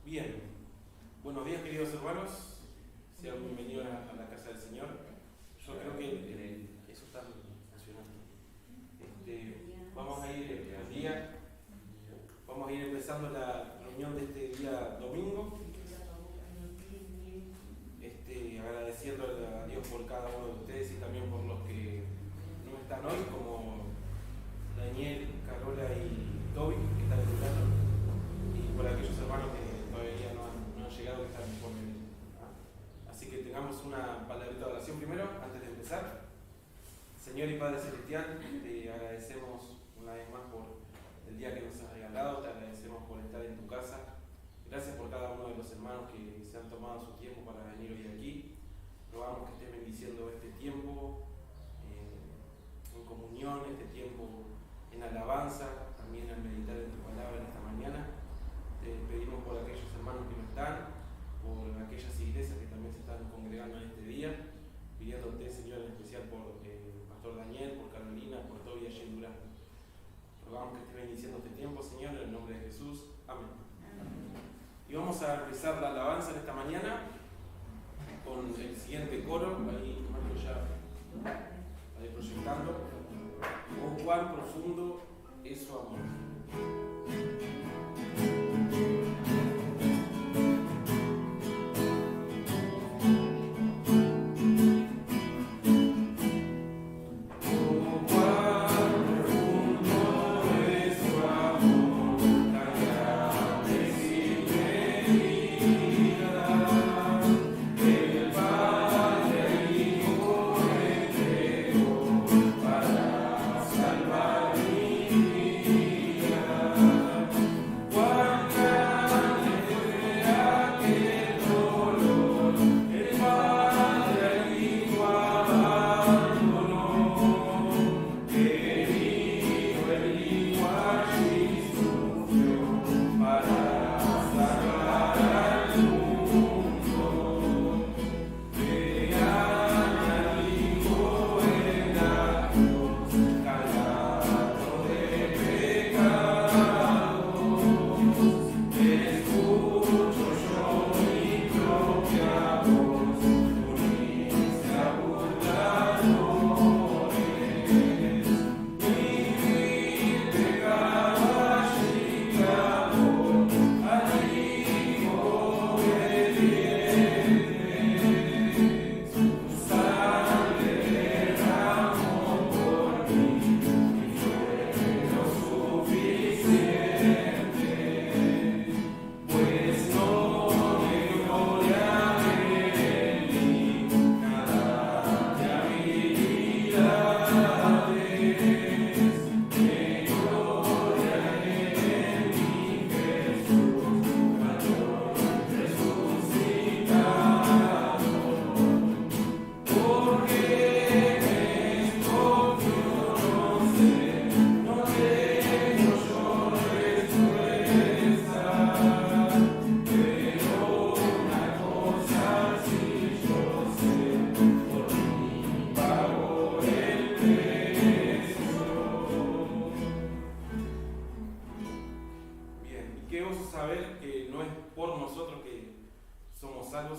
Bien, buenos días queridos hermanos, sean bienvenidos a la casa del Señor. Yo creo que eso está funcionando. Vamos a ir al día, vamos a ir empezando la reunión de este día domingo, agradeciendo a Dios por cada uno de ustedes y también por los que no están hoy, como Daniel, Carola y Toby, que están escuchando, y por aquellos hermanos que todavía no han llegado, que están por venir. Así que tengamos una palabrita de oración primero, antes de empezar. Señor y Padre Celestial, te agradecemos una vez más por el día que nos has regalado, te agradecemos por estar en tu casa. Gracias por cada uno de los hermanos que se han tomado su tiempo para venir hoy aquí. Rogamos que estés bendiciendo este tiempo en comunión, este tiempo en alabanza, también al meditar en tu palabra en esta mañana. Te pedimos por aquellos hermanos que no están, por aquellas iglesias que también se están congregando en este día, pidiéndote, Señor, en especial por el pastor Daniel, por Carolina, por Toby y allí en Durazno. Rogamos que estés bendiciendo este tiempo, Señor, en el nombre de Jesús. Amén. Y vamos a empezar la alabanza en esta mañana con el siguiente coro, ahí Mario ya ahí proyectando. Oh, cuán profundo es su amor.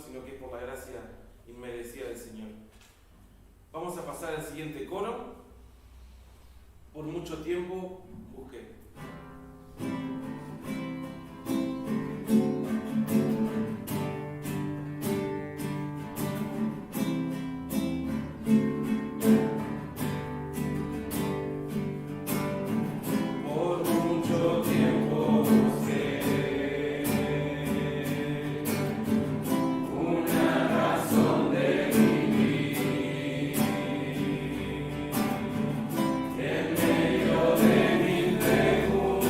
Sino que es por la gracia inmerecida del Señor. Vamos a pasar al siguiente coro. Por mucho tiempo busqué. En medio de mil preguntas.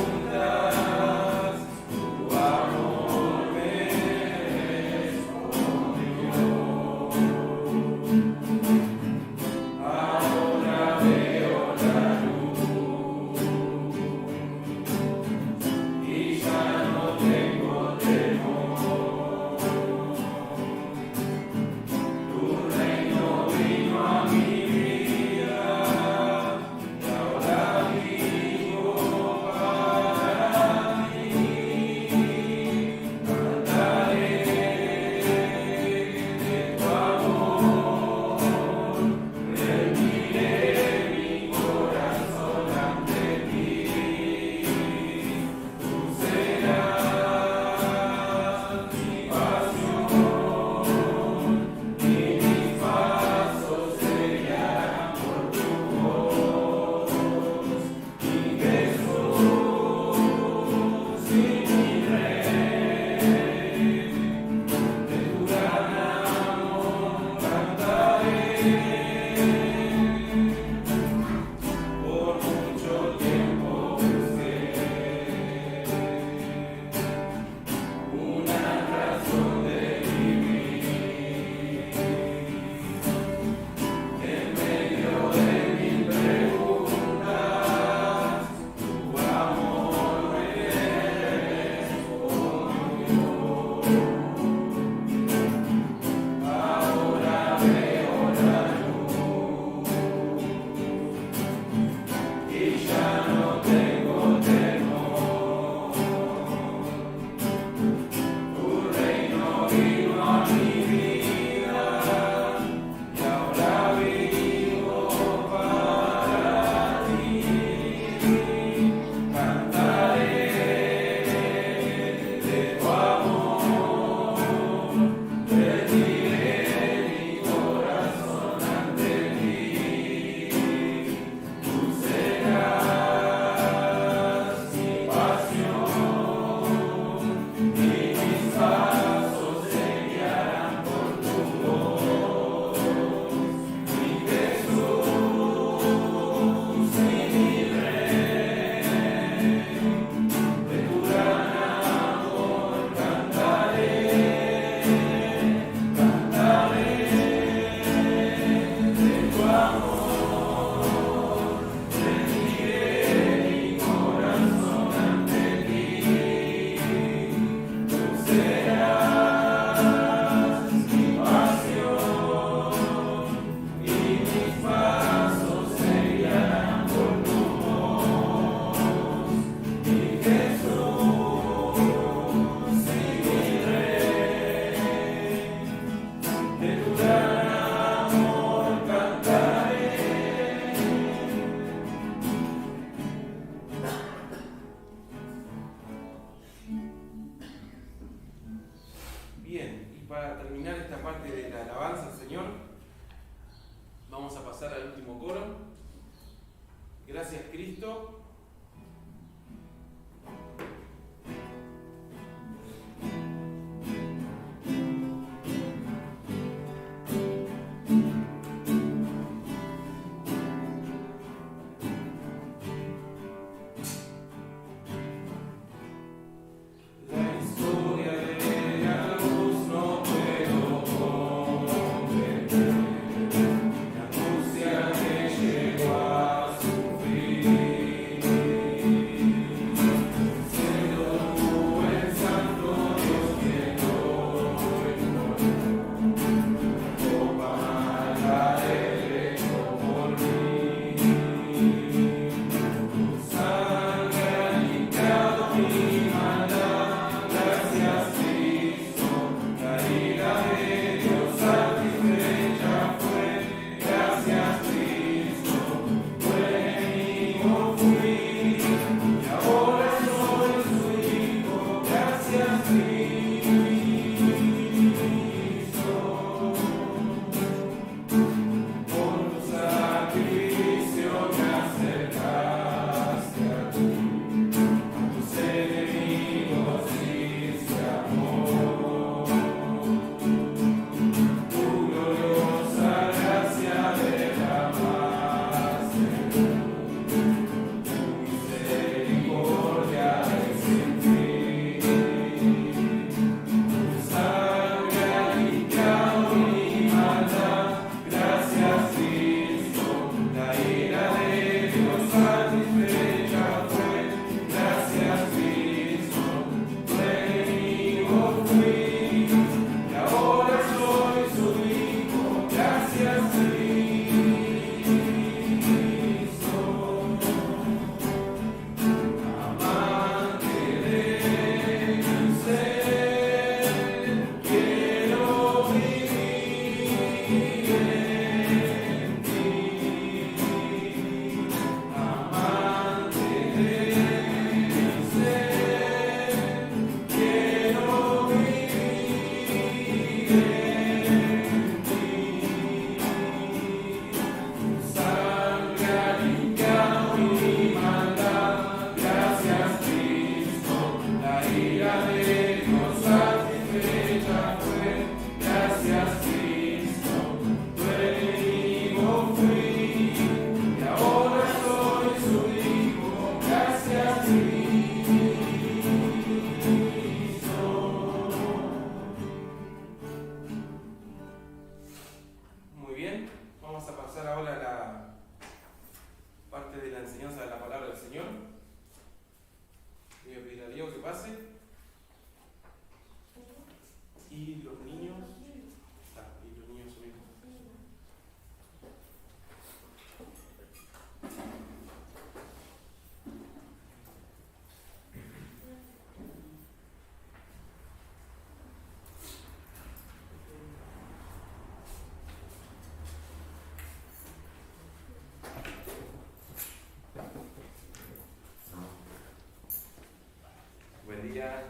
día.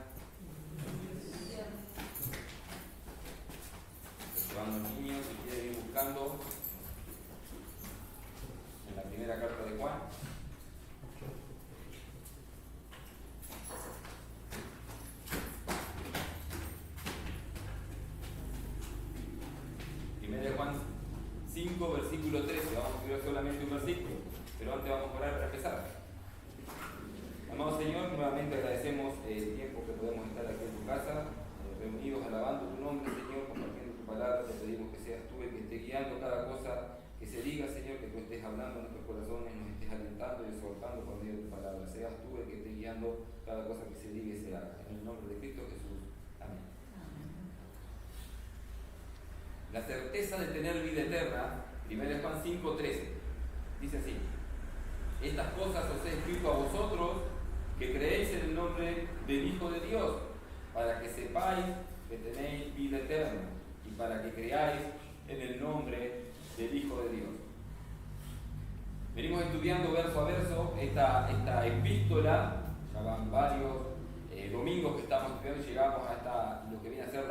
Van los niños, si quieren ir buscando en la primera carta de Juan. Primera de Juan 5, versículo 13. Vamos a ver solamente un versículo, pero antes vamos a orar para empezar. Amado Señor, nuevamente agradecemos el tiempo que podemos estar aquí en tu casa, reunidos alabando tu nombre, Señor, compartiendo tu palabra. Te pedimos que seas tú el que esté guiando cada cosa que se diga, Señor, que tú estés hablando en nuestros corazones, nos estés alentando y exhortando por medio de tu palabra. Seas tú el que esté guiando cada cosa que se diga y se haga. En el nombre de Cristo Jesús. Amén. la certeza de tener vida eterna. 1 Juan 5:13. Dice así: estas cosas os he escrito a vosotros que creéis en el nombre del Hijo de Dios, para que sepáis que tenéis vida eterna y para que creáis en el nombre del Hijo de Dios. Venimos estudiando verso a verso esta epístola. Ya van varios domingos que estamos estudiando y llegamos hasta lo que viene a ser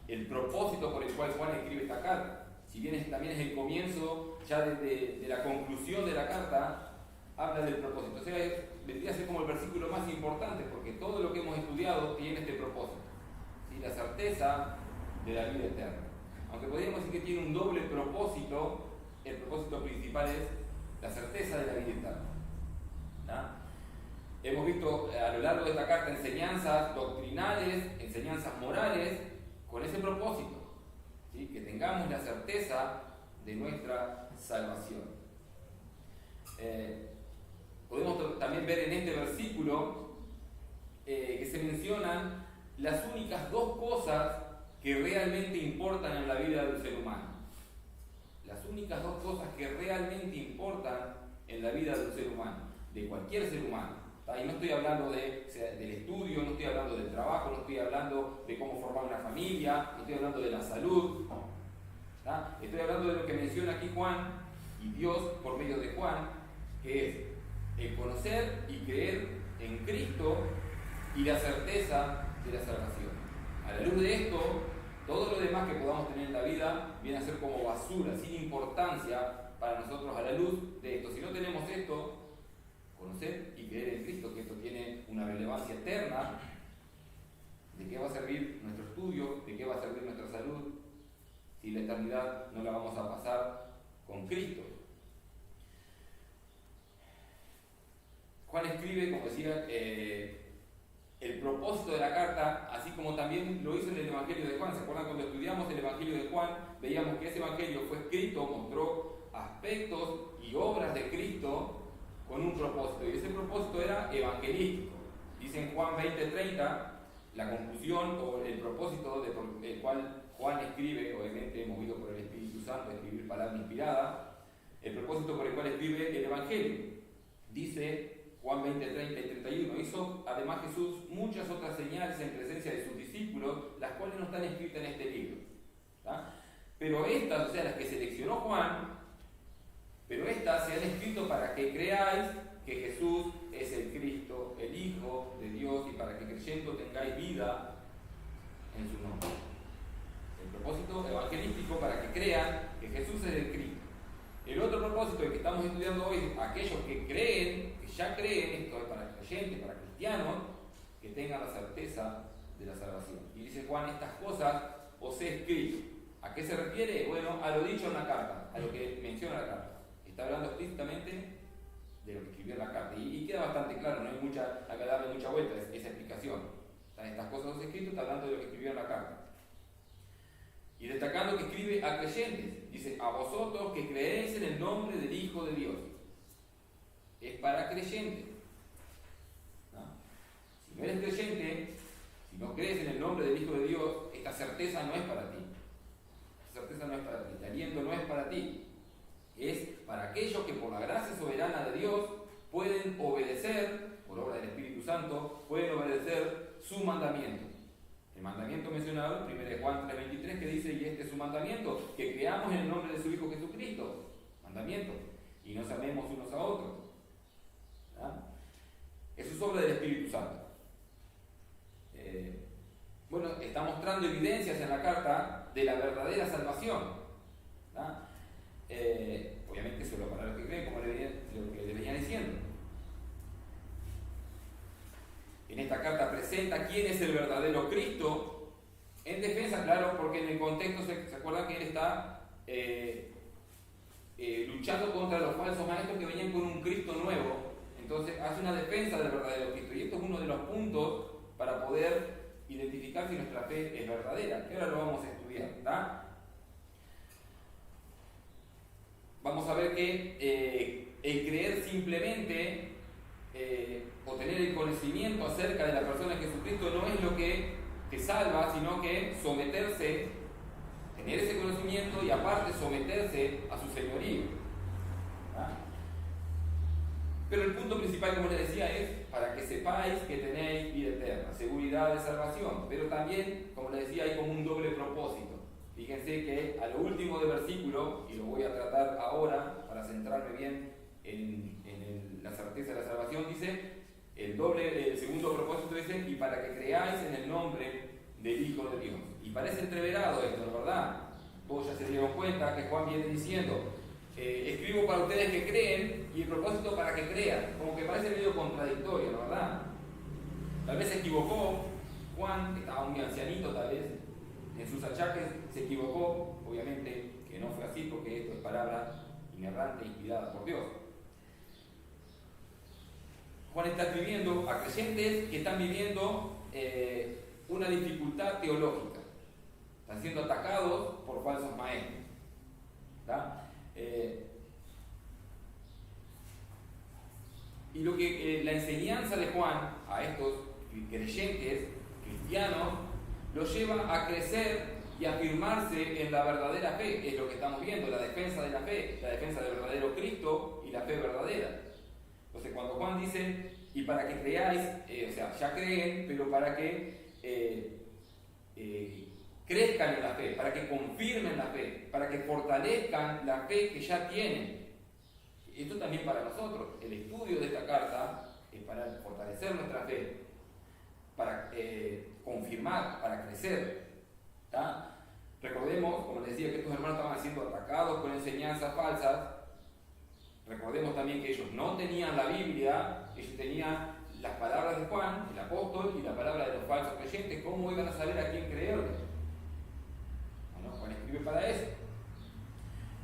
el propósito por el cual Juan escribe esta carta. Si bien también es el comienzo ya de la conclusión de la carta, habla del propósito. O sea, vendría a ser como el versículo más importante, porque todo lo que hemos estudiado tiene este propósito, ¿sí? La certeza de la vida eterna. Aunque podríamos decir que tiene un doble propósito, el propósito principal es la certeza de la vida eterna, ¿no? Hemos visto a lo largo de esta carta enseñanzas doctrinales, enseñanzas morales, con ese propósito, ¿sí? Que tengamos la certeza de nuestra salvación. Podemos también ver en este versículo que se mencionan las únicas dos cosas que realmente importan en la vida del ser humano. Las únicas dos cosas que realmente importan en la vida del ser humano, de cualquier ser humano. Y no estoy hablando del estudio, no estoy hablando del trabajo, no estoy hablando de cómo formar una familia, no estoy hablando de la salud. ¿Tá? Estoy hablando de lo que menciona aquí Juan y Dios por medio de Juan, que es el conocer y creer en Cristo y la certeza de la salvación. A la luz de esto, todo lo demás que podamos tener en la vida viene a ser como basura, sin importancia para nosotros a la luz de esto. Si no tenemos esto, conocer y creer en Cristo, que esto tiene una relevancia eterna, ¿de qué va a servir nuestro estudio? ¿De qué va a servir nuestra salud? Si la eternidad no la vamos a pasar con Cristo. Juan escribe, como decía, el propósito de la carta, así como también lo hizo en el Evangelio de Juan. ¿Se acuerdan cuando estudiamos el Evangelio de Juan? Veíamos que ese Evangelio fue escrito, mostró aspectos y obras de Cristo con un propósito, y ese propósito era evangelístico. Dice en Juan 20:30, la conclusión o el propósito por el cual Juan escribe, obviamente movido por el Espíritu Santo, escribir palabra inspirada, el propósito por el cual escribe el Evangelio. Dice Juan 20:30 y 31, hizo además Jesús muchas otras señales en presencia de sus discípulos, las cuales no están escritas en este libro. ¿Tá? Pero estas, o sea, las que seleccionó Juan, pero estas se han escrito para que creáis que Jesús es el Cristo, el Hijo de Dios, y para que creyendo tengáis vida en su nombre. El propósito evangelístico para que crean que Jesús es el Cristo. El otro propósito que estamos estudiando hoy es aquellos que creen, que ya creen, esto es para creyentes, para cristianos, que tengan la certeza de la salvación. Y dice Juan, estas cosas os he escrito. ¿A qué se refiere? Bueno, a lo dicho en la carta, a lo que menciona la carta. Está hablando explícitamente de lo que escribió en la carta. Y queda bastante claro, no hay que darle mucha vuelta a esa explicación. Estas cosas os he escrito, está hablando de lo que escribió en la carta. Y destacando que escribe a creyentes. Dice, a vosotros que creéis en el nombre del Hijo de Dios. Es para creyentes. ¿No? Si no eres creyente, si no crees en el nombre del Hijo de Dios, esta certeza no es para ti. Esta certeza no es para ti. Este aliento no es para ti. Es para aquellos que por la gracia soberana de Dios pueden obedecer, por obra del Espíritu Santo, pueden obedecer su mandamiento. El mandamiento mencionado en 1 Juan 3:23, que dice, y este es su mandamiento, que creamos en el nombre de su Hijo Jesucristo. Mandamiento. Y nos amemos unos a otros. ¿Ah? Eso es obra del Espíritu Santo. Bueno, está mostrando evidencias en la carta de la verdadera salvación. ¿Ah? Obviamente solo para los que creen, como lo que le venían diciendo. En esta carta presenta quién es el verdadero Cristo, en defensa, claro, porque en el contexto se acuerdan que él está luchando contra los falsos maestros que venían con un Cristo nuevo. Entonces hace una defensa del verdadero Cristo, y esto es uno de los puntos para poder identificar si nuestra fe es verdadera, que ahora lo vamos a estudiar, ¿verdad? Vamos a ver que el creer simplemente o tener el conocimiento acerca de la persona de Jesucristo no es lo que salva, sino que someterse tener ese conocimiento y aparte someterse a su señorío. ¿Ah? Pero el punto principal, como les decía, es para que sepáis que tenéis vida eterna, seguridad de salvación. Pero también, como les decía, hay como un doble propósito. Fíjense que a lo último del versículo, y lo voy a tratar ahora para centrarme bien en la certeza de la salvación, dice, el segundo propósito dice, y para que creáis en el nombre del Hijo de Dios. Y parece entreverado esto, ¿no, verdad? Todos ya se dieron cuenta que Juan viene diciendo, escribo para ustedes que creen y el propósito para que crean. Como que parece medio contradictorio, ¿no, verdad? Tal vez se equivocó Juan, que estaba muy ancianito tal vez, en sus achaques se equivocó, obviamente que no fue así porque esto es palabra inerrante, inspirada por Dios. Juan está escribiendo a creyentes que están viviendo una dificultad teológica. Están siendo atacados por falsos maestros. Y lo que la enseñanza de Juan a estos creyentes cristianos los lleva a crecer y a afirmarse en la verdadera fe. Es lo que estamos viendo, la defensa de la fe, la defensa del verdadero Cristo y la fe verdadera. Entonces, cuando Juan dice, y para que creáis, o sea, ya creen, pero para que crezcan en la fe, para que confirmen la fe, para que fortalezcan la fe que ya tienen. Esto también para nosotros. El estudio de esta carta es para fortalecer nuestra fe, para confirmar, para crecer. ¿Tá? Recordemos, como les decía, que estos hermanos estaban siendo atacados con enseñanzas falsas. Recordemos también que ellos no tenían la Biblia, ellos tenían las palabras de Juan, el apóstol, y la palabra de los falsos creyentes. ¿Cómo iban a saber a quién creerle? Bueno, Juan escribe para eso.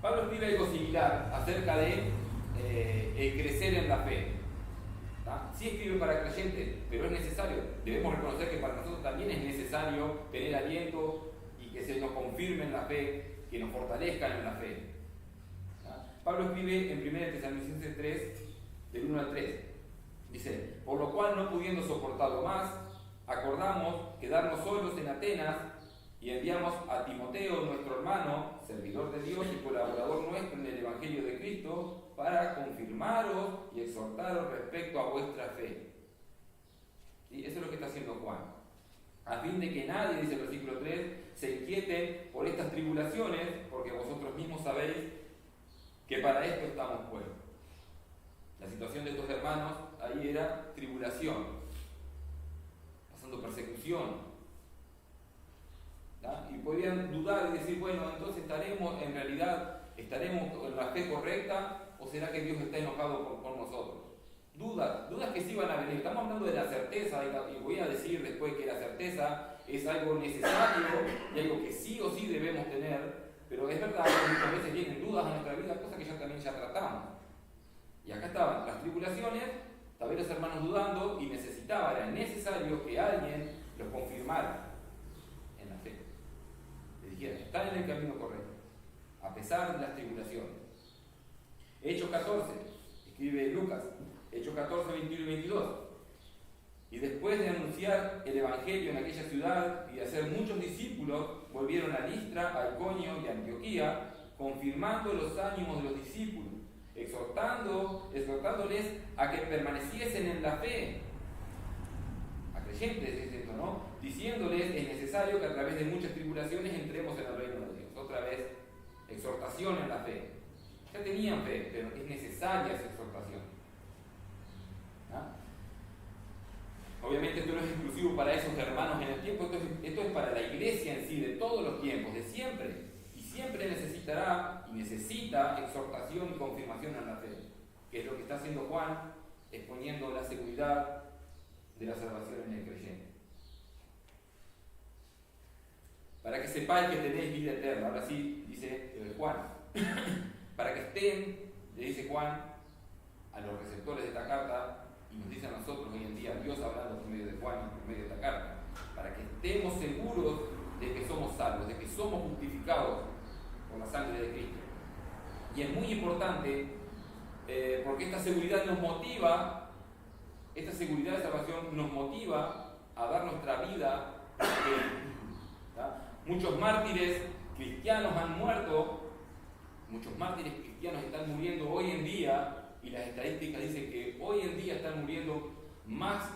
Pablo escribe algo similar acerca de el crecer en la fe. ¿Tá? Sí escribe para creyentes, pero es necesario. Debemos reconocer que para nosotros también es necesario tener aliento y que se nos confirme en la fe, que nos fortalezcan en la fe. Pablo escribe en 1 Tesalonicenses 3, del 1 al 3. Dice, por lo cual, no pudiendo soportarlo más, acordamos quedarnos solos en Atenas y enviamos a Timoteo, nuestro hermano, servidor de Dios y colaborador nuestro en el Evangelio de Cristo, para confirmaros y exhortaros respecto a vuestra fe. ¿Sí? Eso es lo que está haciendo Juan. A fin de que nadie, dice el versículo 3, se inquiete por estas tribulaciones, porque vosotros mismos sabéis que para esto estamos puestos. La situación de estos hermanos ahí era tribulación, pasando persecución. ¿Da? Y podían dudar y decir, bueno, entonces estaremos en la fe correcta, o será que Dios está enojado con nosotros. Dudas que sí van a venir. Estamos hablando de la certeza, y voy a decir después que la certeza es algo necesario y algo que sí o sí debemos tener. Pero es verdad que muchas veces vienen dudas a nuestra vida, cosas que también ya tratamos. Y acá estaban las tribulaciones, estaban los hermanos dudando y era necesario que alguien los confirmara en la fe. Le dijera, están en el camino correcto, a pesar de las tribulaciones. Hechos 14, escribe Lucas, Hechos 14, 21 y 22. Y después de anunciar el Evangelio en aquella ciudad y de hacer muchos discípulos, volvieron a Listra, a Iconio y a Antioquía, confirmando los ánimos de los discípulos, exhortándoles a que permaneciesen en la fe. A creyentes es esto, ¿no? Diciéndoles, es necesario que a través de muchas tribulaciones entremos en el reino de Dios. Otra vez, exhortación en la fe. Ya tenían fe, pero es necesaria esa exhortación. ¿Ah? Obviamente esto no es exclusivo para esos hermanos en el tiempo, esto es para la iglesia en sí, de todos los tiempos, de siempre. Y siempre necesitará y necesita exhortación y confirmación en la fe, que es lo que está haciendo Juan, exponiendo la seguridad de la salvación en el creyente. Para que sepáis que tenéis vida eterna, ahora sí dice Juan, para que estén, le dice Juan a los receptores de esta carta, y nos dice a nosotros hoy en día, Dios hablando por medio de Juan y por medio de esta carta, para que estemos seguros de que somos salvos, de que somos justificados por la sangre de Cristo. Y es muy importante porque esta seguridad nos motiva, esta seguridad de salvación nos motiva a dar nuestra vida a Él. Muchos mártires cristianos han muerto, muchos mártires cristianos están muriendo hoy en día, y las estadísticas dicen que hoy en día están muriendo más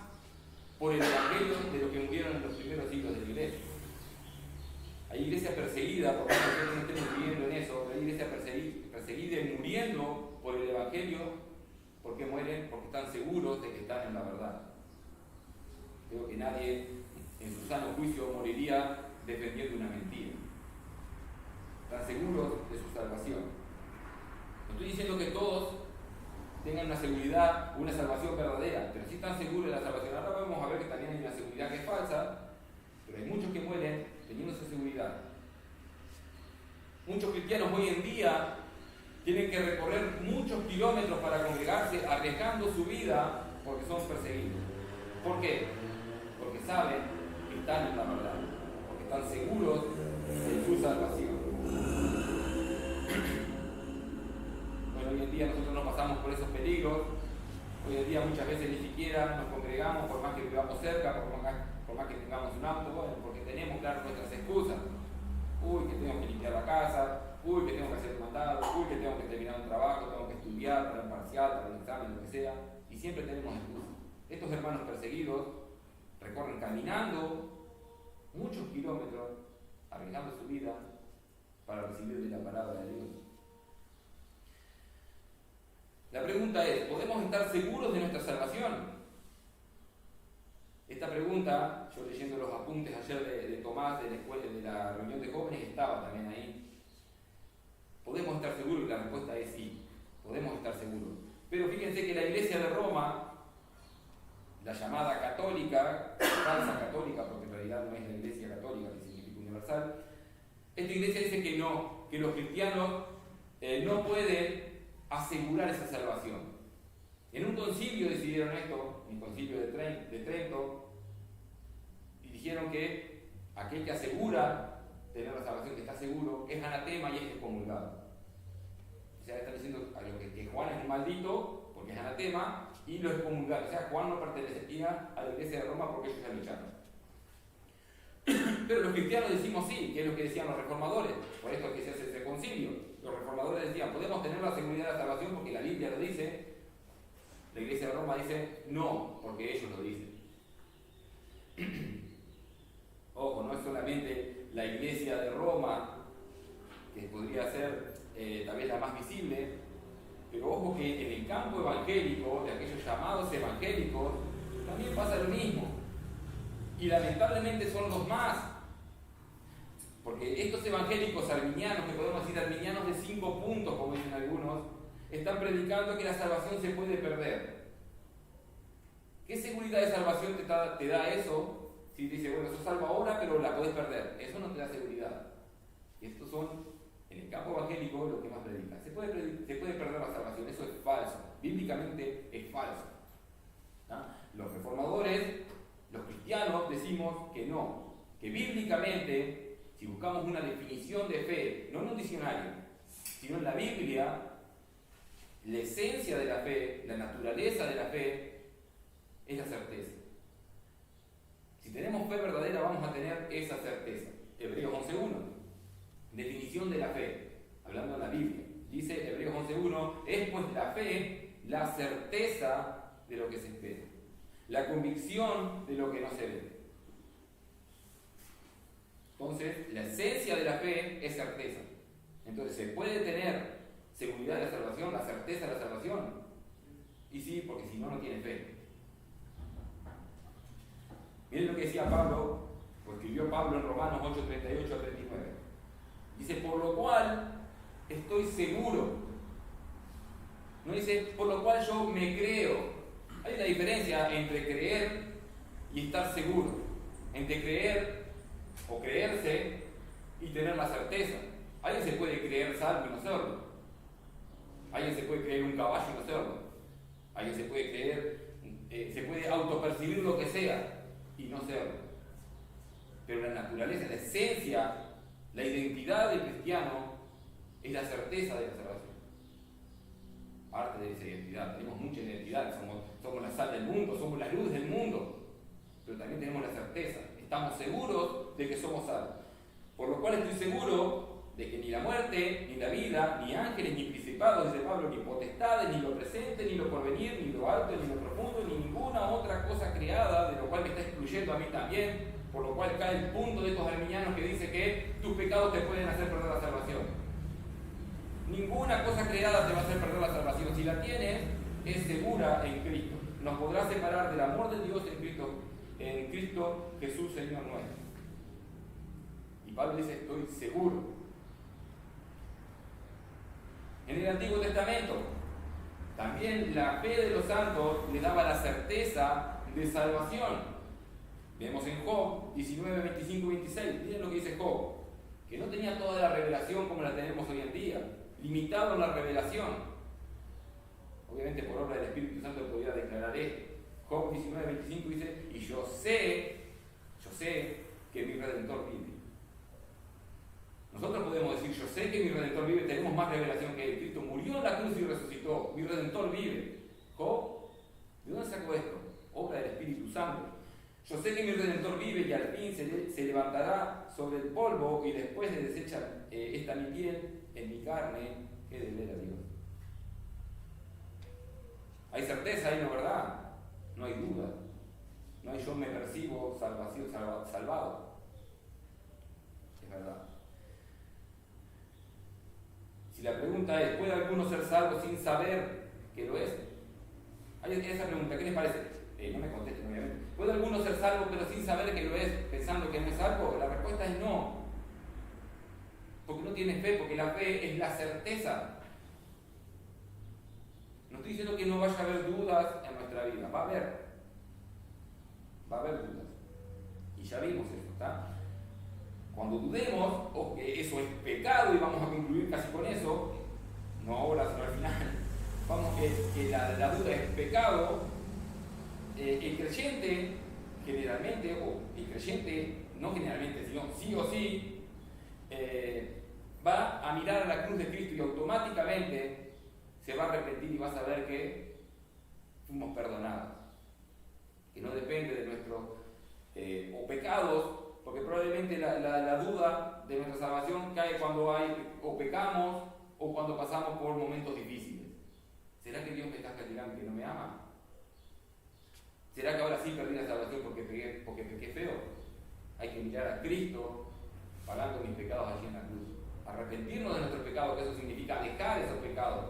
por el Evangelio de lo que murieron en los primeros siglos de la iglesia. Hay iglesia perseguida, porque nosotros no estemos viviendo en eso, hay iglesia perseguida y muriendo por el Evangelio, porque mueren, porque están seguros de que están en la verdad. Creo que nadie en su sano juicio moriría defendiendo una mentira. Están seguros de su salvación. No estoy diciendo que todos tengan una seguridad, una salvación verdadera, pero sí están seguros de la salvación. Ahora vamos a ver que también hay una seguridad que es falsa, pero hay muchos que mueren teniendo esa seguridad. Muchos cristianos hoy en día tienen que recorrer muchos kilómetros para congregarse, arriesgando su vida porque son perseguidos. ¿Por qué? Porque saben que están en la verdad, porque están seguros de su salvación. Bueno, hoy en día nosotros no pasamos por esos peligros. Hoy en día muchas veces ni siquiera nos congregamos, por más que vivamos cerca, por más que tengamos un auto, bueno, porque tenemos, claro, nuestras excusas. Uy, que tengo que limpiar la casa, uy, que tengo que hacer un mandado, uy, que tengo que terminar un trabajo, tengo que estudiar para un parcial, para un examen, lo que sea, y siempre tenemos excusas. Estos hermanos perseguidos recorren caminando muchos kilómetros, arriesgando su vida para recibir de la palabra de Dios. La pregunta es, ¿podemos estar seguros de nuestra salvación? Esta pregunta, yo leyendo los apuntes ayer de Tomás de la escuela, de la reunión de jóvenes, estaba también ahí. ¿Podemos estar seguros? Y la respuesta es sí, podemos estar seguros. Pero fíjense que la Iglesia de Roma, la llamada católica, falsa católica, porque en realidad no es la Iglesia católica que significa universal, esta Iglesia dice que no, que los cristianos no pueden asegurar esa salvación. En un concilio decidieron esto, en el concilio de Trento, y dijeron que aquel que asegura tener la salvación, que está seguro, es anatema y es excomulgado. O sea, están diciendo a lo que Juan es un maldito porque es anatema y lo excomulgaron. O sea, Juan no pertenecía a la Iglesia de Roma porque ellos ya lucharon. Pero los cristianos decimos sí, que es lo que decían los reformadores, por esto que se hace ese concilio. Los reformadores decían, podemos tener la seguridad de la salvación porque la Biblia lo dice. La Iglesia de Roma dice, no, porque ellos lo dicen. Ojo, no es solamente la Iglesia de Roma, que podría ser tal vez la más visible, pero ojo que en el campo evangélico, de aquellos llamados evangélicos, también pasa lo mismo. Y lamentablemente son los más. Porque estos evangélicos arminianos, que podemos decir arminianos de 5 puntos, como dicen algunos, están predicando que la salvación se puede perder. ¿Qué seguridad de salvación te da eso? Si te dice, bueno, sos salvo ahora, pero la podés perder. Eso no te da seguridad. Estos son, en el campo evangélico, lo que más predican. Se puede perder la salvación, eso es falso. Bíblicamente es falso. ¿No? Los reformadores, los cristianos, decimos que no. Que bíblicamente, si buscamos una definición de fe, no en un diccionario, sino en la Biblia, la esencia de la fe, la naturaleza de la fe, es la certeza. Si tenemos fe verdadera, vamos a tener esa certeza. Hebreos 11.1, definición de la fe, hablando de la Biblia. Dice Hebreos 11.1, es pues la fe, la certeza de lo que se espera, la convicción de lo que no se ve. Entonces, la esencia de la fe es certeza. Entonces, ¿se puede tener seguridad de la salvación, la certeza de la salvación? Y sí, porque si no, no tiene fe. Miren lo que decía Pablo, o escribió Pablo en Romanos 8:38 a 39. Dice, por lo cual estoy seguro. No dice, por lo cual yo me creo. Hay una diferencia entre creer y estar seguro. Entre creer o creerse y tener la certeza. Alguien se puede creer salvo y no serlo. Alguien se puede creer un caballo y no serlo. Alguien se puede creer, se puede autopercibir lo que sea y no serlo. Pero la naturaleza, la esencia, la identidad del cristiano es la certeza de la salvación. Parte de esa identidad, tenemos mucha identidad, somos la sal del mundo, somos la luz del mundo, pero también tenemos la certeza, estamos seguros de que somos salvos. Por lo cual estoy seguro de que ni la muerte, ni la vida, ni ángeles, ni principados, dice Pablo, ni potestades, ni lo presente, ni lo porvenir, ni lo alto, ni lo profundo, ni ninguna otra cosa creada, de lo cual me está excluyendo a mí también, por lo cual cae el punto de estos arminianos que dice que tus pecados te pueden hacer perder la salvación. Ninguna cosa creada te va a hacer perder la salvación. Si la tienes, es segura en Cristo. Nos podrá separar del amor de Dios en Cristo Jesús, Señor nuestro. Y Pablo dice, estoy seguro. En el Antiguo Testamento, también la fe de los santos le daba la certeza de salvación. Vemos en Job 19, 25 y 26, miren lo que dice Job, que no tenía toda la revelación como la tenemos hoy en día, limitado en la revelación. Obviamente por obra del Espíritu Santo podía declarar esto. Job 19, 25 dice, y yo sé que mi Redentor vive. Nosotros podemos decir, yo sé que mi Redentor vive, tenemos más revelación que él. Cristo murió en la cruz y resucitó, mi Redentor vive. Job, ¿de dónde sacó esto? Obra del Espíritu Santo. Yo sé que mi Redentor vive y al fin se levantará sobre el polvo y después de desechar esta mi piel, en mi carne, he de ver a Dios. Hay certeza ahí, ¿no, verdad? No hay duda. No hay yo me percibo salvado. Es verdad. Si la pregunta es, ¿puede alguno ser salvo sin saber que lo es? Hay esa pregunta, ¿qué les parece? No me contesten, obviamente. ¿Puede alguno ser salvo pero sin saber que lo es, pensando que no es salvo? La respuesta es no. Porque no tiene fe, porque la fe es la certeza. No estoy diciendo que no vaya a haber dudas en nuestra vida, va a haber dudas. Y ya vimos eso, ¿está? Cuando dudemos, o que eso es pecado, y vamos a concluir casi con eso, no ahora, sino al final, vamos que la duda es pecado, el creyente generalmente, o el creyente no generalmente, sino sí o sí, va a mirar a la cruz de Cristo y automáticamente se va a arrepentir y va a saber que fuimos perdonados, que no depende de nuestros o pecados, porque probablemente la duda de nuestra salvación cae cuando o pecamos o cuando pasamos por momentos difíciles. ¿Será que Dios me está castigando que no me ama? ¿Será que ahora sí perdí la salvación porque pequé feo? Hay que mirar a Cristo pagando mis pecados allí en la cruz. Arrepentirnos de nuestros pecados, que eso significa dejar esos pecados.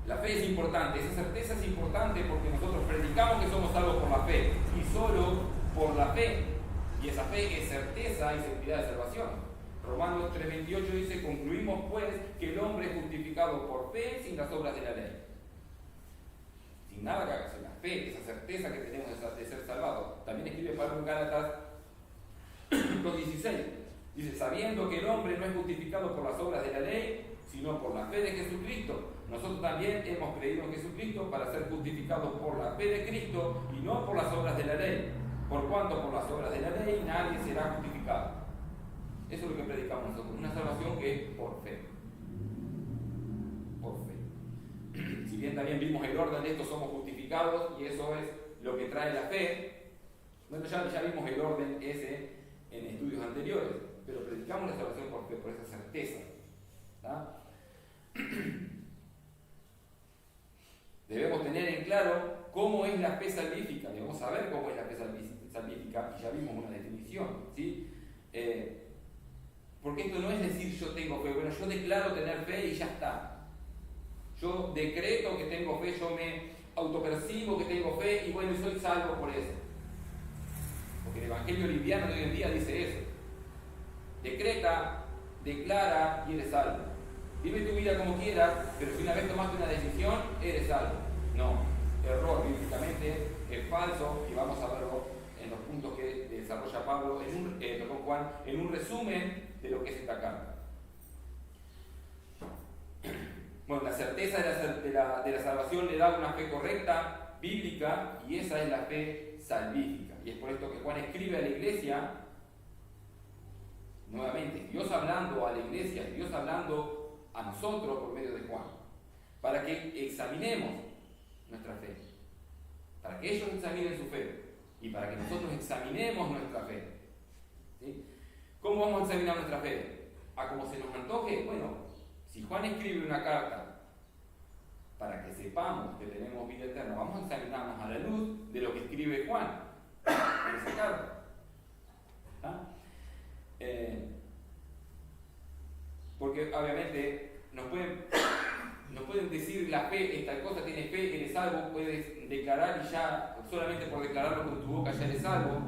La fe es importante, esa certeza es importante porque nosotros predicamos que somos salvos por la fe y solo por la fe. Y esa fe es certeza y seguridad de salvación. Romanos 3:28 dice, concluimos pues que el hombre es justificado por fe sin las obras de la ley. Sin nada que hagas, la fe, esa certeza que tenemos de ser salvados. También escribe Pablo en Gálatas 2:16. Dice, sabiendo que el hombre no es justificado por las obras de la ley, sino por la fe de Jesucristo. Nosotros también hemos creído en Jesucristo para ser justificados por la fe de Cristo y no por las obras de la ley. Por cuanto por las obras de la ley nadie será justificado. Eso es lo que predicamos nosotros, una salvación que es por fe. Por fe. Si bien también vimos el orden de esto, somos justificados y eso es lo que trae la fe. Bueno, ya vimos el orden ese en estudios anteriores, pero predicamos la salvación por fe, por esa certeza. ¿Tá? Debemos tener en claro cómo es la fe salvífica, debemos saber cómo es la fe salvífica, y ya vimos una definición, ¿sí? Porque esto no es decir yo tengo fe, bueno, yo declaro tener fe y ya está. Yo decreto que tengo fe, yo me autopercibo que tengo fe y bueno, y soy salvo por eso. Porque el Evangelio liviano de hoy en día dice eso. Decreta, declara y eres salvo. Vive tu vida como quieras, pero si una vez tomaste una decisión, eres salvo. No, error, bíblicamente es falso, y vamos a verlo en los puntos que desarrolla Pablo, Juan, en un resumen de lo que es esta carta. Bueno, la certeza de la salvación le da una fe correcta, bíblica, y esa es la fe salvífica. Y es por esto que Juan escribe a la iglesia, nuevamente, Dios hablando a la iglesia, Dios hablando a nosotros por medio de Juan, para que examinemos nuestra fe, para que ellos examinen su fe y para que nosotros examinemos nuestra fe. ¿Sí? ¿Cómo vamos a examinar nuestra fe? ¿A como se nos antoje? Bueno, si Juan escribe una carta para que sepamos que tenemos vida eterna, vamos a examinarnos a la luz de lo que escribe Juan en esa carta. ¿Ah? Porque obviamente nos pueden decir la fe, esta cosa tiene fe, eres salvo, puedes declarar y ya, solamente por declararlo con tu boca ya eres salvo.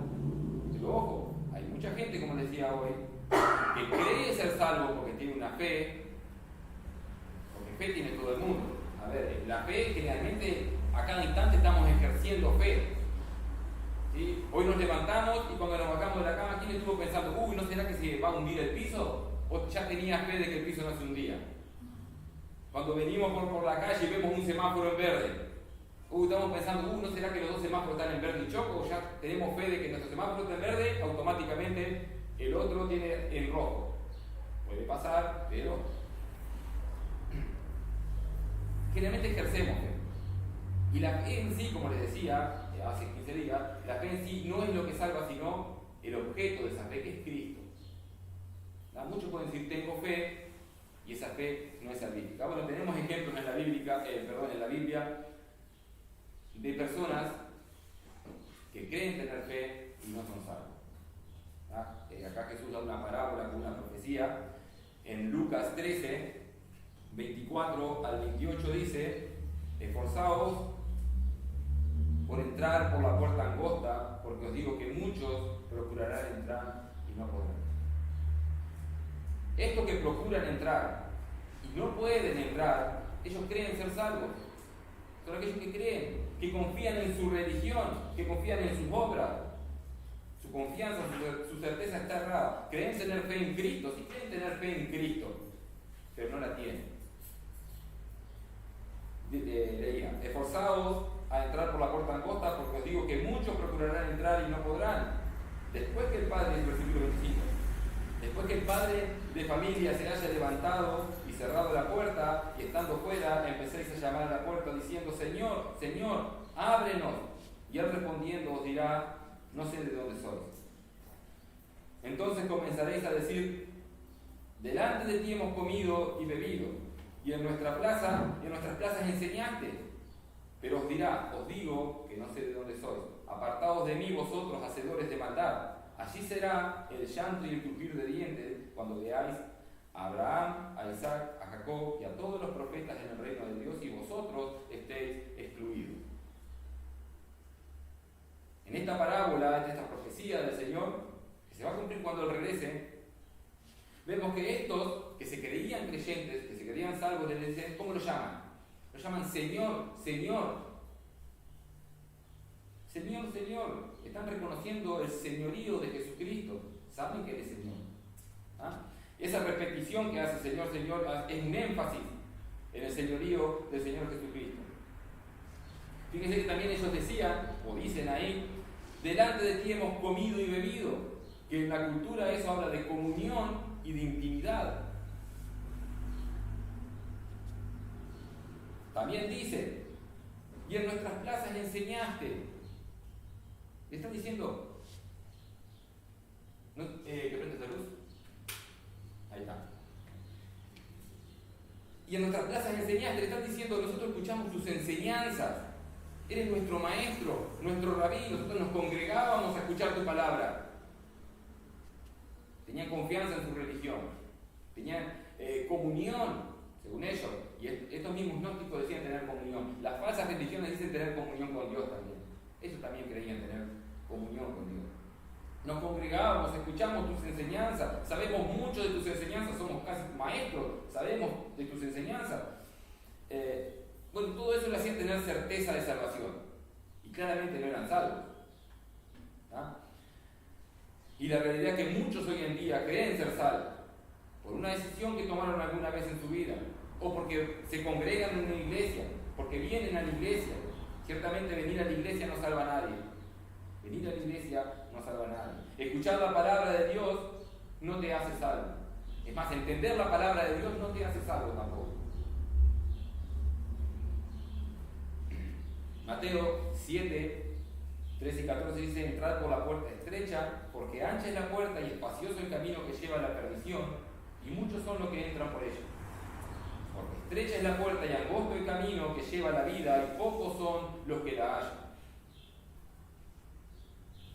Pero ojo, hay mucha gente, como decía hoy, que cree ser salvo porque tiene una fe, porque fe tiene todo el mundo. A ver, la fe generalmente a cada instante estamos ejerciendo fe. ¿Sí? Hoy nos levantamos y cuando nos bajamos de la cama, ¿quién estuvo pensando, ¿no será que se va a hundir el piso? ¿O ya tenía fe de que el piso no se hundía? Cuando venimos por la calle y vemos un semáforo en verde, estamos pensando, ¿no será que los dos semáforos están en verde y choco? ¿O ya tenemos fe de que nuestro semáforo está en verde, automáticamente el otro tiene en rojo? Puede pasar, pero generalmente ejercemos fe. Y la fe en sí, como les decía hace 15 días, la fe en sí no es lo que salva, sino el objeto de esa fe, que es Cristo. Muchos pueden decir, tengo fe, y esa fe no es salvífica. Bueno, tenemos ejemplos en la Biblia de personas que creen tener fe y no son salvos. Acá Jesús da una parábola con una profecía. En Lucas 13, 24 al 28 dice, esforzaos por entrar por la puerta angosta, porque os digo que muchos procurarán entrar y no podrán. Estos que procuran entrar y no pueden entrar, ellos creen ser salvos. Son aquellos que creen, que confían en su religión, que confían en sus obras. Su confianza, su certeza está errada. Creen tener fe en Cristo, sí creen tener fe en Cristo, pero no la tienen. Leía, esforzados a entrar por la puerta angosta, porque os digo que muchos procurarán entrar y no podrán. Después que el padre, versículo 25, después que el padre de familia se haya levantado y cerrado la puerta, y estando fuera, empecéis a llamar a la puerta diciendo, Señor, Señor, ábrenos. Y él respondiendo os dirá, no sé de dónde sois. Entonces comenzaréis a decir, delante de ti hemos comido y bebido, y en nuestras plazas enseñaste. Pero os dirá, os digo que no sé de dónde sois. Apartaos de mí vosotros, hacedores de maldad. Allí será el llanto y el crujir de dientes cuando veáis a Abraham, a Isaac, a Jacob y a todos los profetas en el reino de Dios y vosotros estéis excluidos. En esta parábola, en esta profecía del Señor, que se va a cumplir cuando Él regrese, vemos que estos que se creían creyentes, que se creían salvos, ¿cómo lo llaman? Lo llaman Señor, Señor. Señor, Señor. Están reconociendo el señorío de Jesucristo. Saben que Él es Señor. Esa repetición que hace Señor, Señor es un énfasis en el señorío del Señor Jesucristo. Fíjense que también ellos decían, o dicen ahí, delante de ti hemos comido y bebido, que en la cultura eso habla de comunión y de intimidad. También dice, y en nuestras plazas enseñaste. Le están diciendo, ¿que prendes la luz? Ahí está. Y en nuestras plazas enseñaste, le están diciendo, nosotros escuchamos tus enseñanzas, eres nuestro maestro, nuestro rabí, nosotros nos congregábamos a escuchar tu palabra. Tenían confianza en su religión, tenían comunión, según ellos, y estos mismos gnósticos decían tener comunión. Las falsas religiones dicen tener comunión con Dios también. Ellos también creían tener comunión con Dios. Nos congregábamos, escuchamos tus enseñanzas, sabemos mucho de tus enseñanzas, somos casi maestros, sabemos de tus enseñanzas. Bueno, todo eso le hacía tener certeza de salvación. Y claramente no eran salvos. Y la realidad es que muchos hoy en día creen ser salvos por una decisión que tomaron alguna vez en su vida, o porque se congregan en una iglesia, porque vienen a la iglesia. Ciertamente venir a la iglesia no salva a nadie. Venir a la iglesia no salva a nadie. Escuchar la palabra de Dios no te hace salvo. Es más, entender la palabra de Dios no te hace salvo tampoco. Mateo 7, 13 y 14 dice: entrad por la puerta estrecha, porque ancha es la puerta y espacioso el camino que lleva a la perdición, y muchos son los que entran por ella. Porque estrecha es la puerta y angosto el camino que lleva a la vida, y pocos son los que la hallan.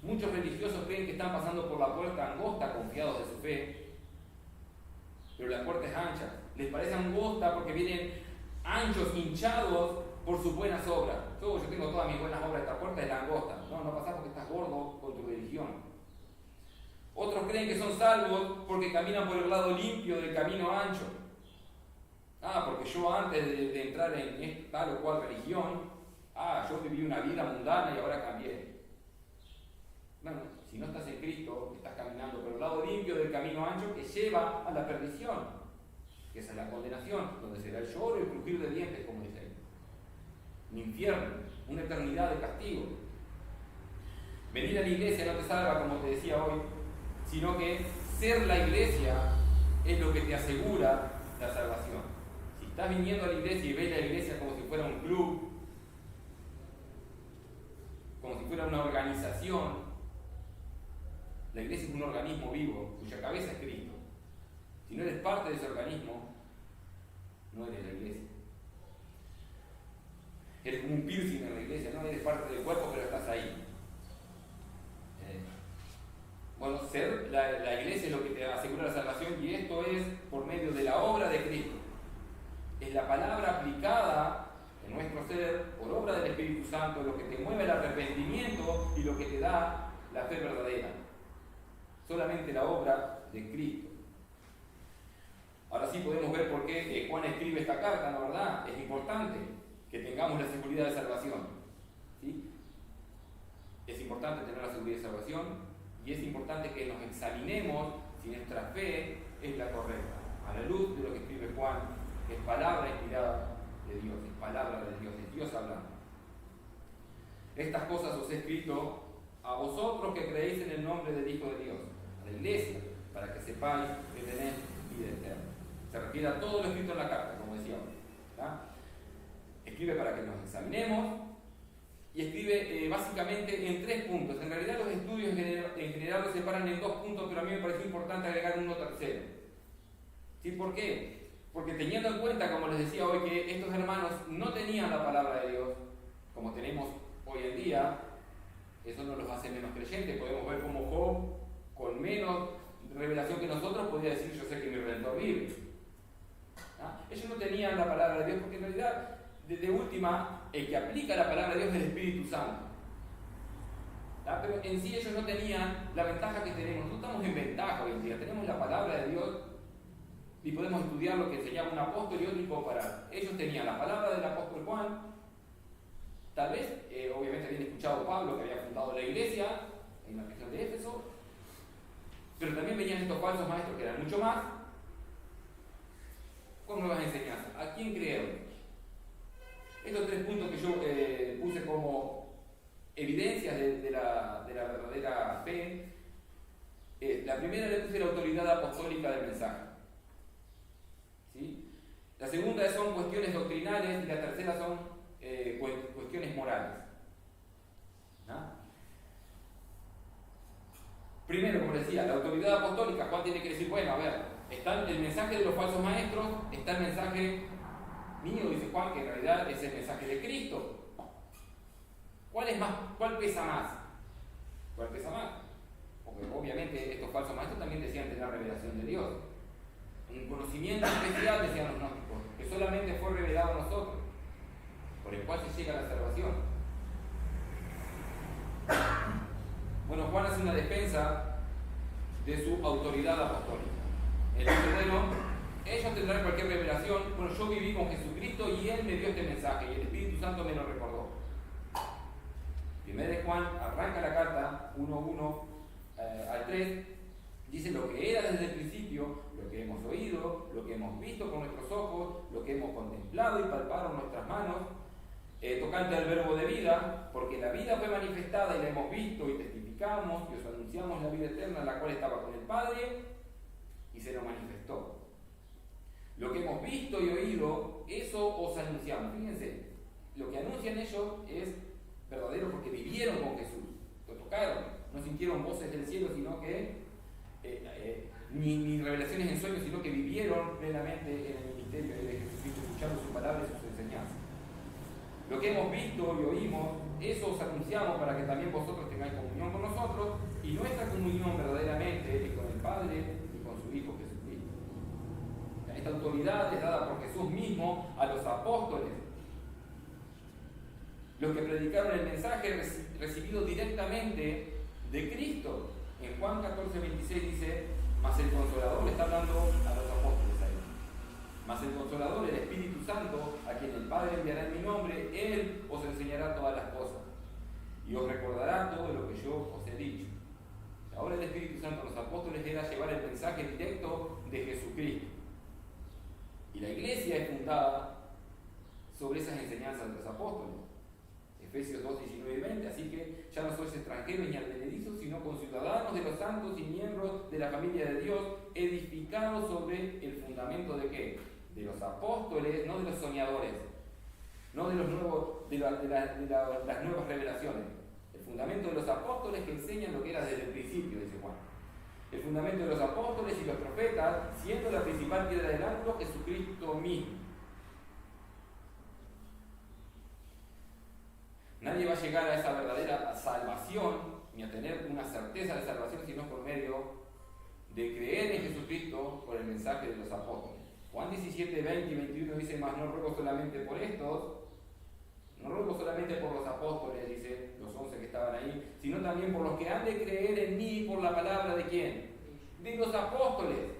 Muchos religiosos creen que están pasando por la puerta angosta, confiados de su fe, pero la puerta es ancha. Les parece angosta porque vienen anchos, hinchados por sus buenas obras. Yo tengo todas mis buenas obras, esta puerta es la angosta. No pasa porque estás gordo con tu religión. Otros creen que son salvos porque caminan por el lado limpio del camino ancho. Porque yo antes de entrar en tal o cual religión, yo viví una vida mundana y ahora cambié. Bueno, si no estás en Cristo, estás caminando por el lado limpio del camino ancho que lleva a la perdición, que es la condenación, donde será el lloro y el crujir de dientes, como dice ahí. Un infierno, una eternidad de castigo. Venir a la iglesia no te salva, como te decía hoy, sino que ser la iglesia es lo que te asegura la salvación. Si estás viniendo a la iglesia y ves la iglesia como si fuera un club, como si fuera una organización, la iglesia es un organismo vivo cuya cabeza es Cristo. Si no eres parte de ese organismo, no eres la iglesia. Eres como un piercing en la iglesia, no eres parte del cuerpo, pero estás ahí. Ser la iglesia es lo que te asegura la salvación, y esto es por medio de la obra de Cristo. Es la palabra aplicada en nuestro ser por obra del Espíritu Santo lo que te mueve el arrepentimiento y lo que te da la fe verdadera. Solamente la obra de Cristo. Ahora sí podemos ver por qué Juan escribe esta carta, ¿no verdad? Es importante que tengamos la seguridad de salvación. ¿Sí? Es importante tener la seguridad de salvación, y es importante que nos examinemos si nuestra fe es la correcta, a la luz de lo que escribe Juan, que es palabra inspirada de Dios, es palabra de Dios, es Dios hablando. Estas cosas os he escrito a vosotros que creéis en el nombre del Hijo de Dios, a la iglesia, para que sepáis que tenéis vida eterna. Se refiere a todo lo escrito en la carta, como decíamos. Escribe para que nos examinemos, y escribe básicamente en 3 puntos. En realidad los estudios en general los separan en 2 puntos, pero a mí me pareció importante agregar uno tercero. ¿Sí? ¿Por qué? Porque teniendo en cuenta, como les decía hoy, que estos hermanos no tenían la palabra de Dios, como tenemos hoy en día, eso no los hace menos creyentes. Podemos ver cómo Job, con menos revelación que nosotros, podía decir: yo sé que mi Redentor vive. Ellos no tenían la palabra de Dios, porque en realidad, de última, el que aplica la palabra de Dios es el Espíritu Santo. Pero en sí ellos no tenían la ventaja que tenemos. Nosotros estamos en ventaja hoy en día. Tenemos la palabra de Dios y podemos estudiar lo que enseñaba un apóstol y otro y comparar. Ellos tenían la palabra del apóstol Juan. Tal vez, obviamente habían escuchado a Pablo, que había fundado la iglesia en la región de Éfeso, pero también venían estos falsos maestros que eran mucho más, con nuevas enseñanzas. ¿A quién creer? Estos 3 puntos que yo puse como evidencias de la verdadera fe. La primera le puse la autoridad apostólica del mensaje. ¿Sí? La segunda son cuestiones doctrinales, y la tercera son cuestiones morales. Primero, como decía, la autoridad apostólica. Juan tiene que decir: bueno, a ver, está el mensaje de los falsos maestros, está el mensaje mío, dice Juan, que en realidad es el mensaje de Cristo. ¿Cuál pesa más? ¿Cuál pesa más? Porque obviamente estos falsos maestros también decían tener revelación de Dios. Un conocimiento especial, decían los gnósticos, que solamente fue revelado a nosotros, por el cual se llega a la salvación. Bueno, Juan hace una defensa de su autoridad apostólica. Él dice: bueno, ellos tendrán cualquier revelación. Bueno, yo viví con Jesucristo y Él me dio este mensaje, y el Espíritu Santo me lo recordó. Primero de Juan arranca la carta 1:1 al 3, dice lo que era desde el principio, lo que hemos oído, lo que hemos visto con nuestros ojos, lo que hemos contemplado y palparon nuestras manos, tocante al verbo de vida, porque la vida fue manifestada y la hemos visto y testificamos y os anunciamos la vida eterna, la cual estaba con el Padre y se nos manifestó. Lo que hemos visto y oído, eso os anunciamos. Fíjense, lo que anuncian ellos es verdadero porque vivieron con Jesús. tocaron, no sintieron voces del cielo, sino que ni revelaciones en sueños, sino que vivieron plenamente en el ministerio de Jesucristo, escuchando su palabra y sus enseñanzas. Lo que hemos visto y oímos, eso os anunciamos para que también vosotros tengáis comunión con nosotros, y nuestra comunión verdaderamente es con el Padre y con su Hijo Jesucristo. Esta autoridad es dada por Jesús mismo a los apóstoles, los que predicaron el mensaje recibido directamente de Cristo. En Juan 14:26 dice: mas el Consolador, le está hablando a los apóstoles ahí, mas el Consolador, el Espíritu Santo, a quien el Padre enviará en mi nombre, Él os enseñará todas las cosas y os recordará todo lo que yo os he dicho. Ahora el Espíritu Santo a los apóstoles era llevar el mensaje directo de Jesucristo. Y la iglesia es fundada sobre esas enseñanzas de los apóstoles. Efesios 2, 19 y 20, así que ya no sois extranjeros ni advenedizos, sino conciudadanos de los santos y miembros de la familia de Dios, edificados sobre el fundamento de ¿qué? De los apóstoles, no de los soñadores, no de los nuevos, de las nuevas revelaciones. El fundamento de los apóstoles que enseñan lo que era desde el principio, dice Juan. El fundamento de los apóstoles y los profetas, siendo la principal piedra del ángulo Jesucristo mismo. Nadie va a llegar a esa verdadera salvación, ni a tener una certeza de salvación, sino por medio de creer en Jesucristo por el mensaje de los apóstoles. Juan 17, 20 y 21 dice: mas no ruego solamente por estos, no ruego solamente por los apóstoles, dice los 11 que estaban ahí, sino también por los que han de creer en mí por la palabra de ¿quién? De los apóstoles.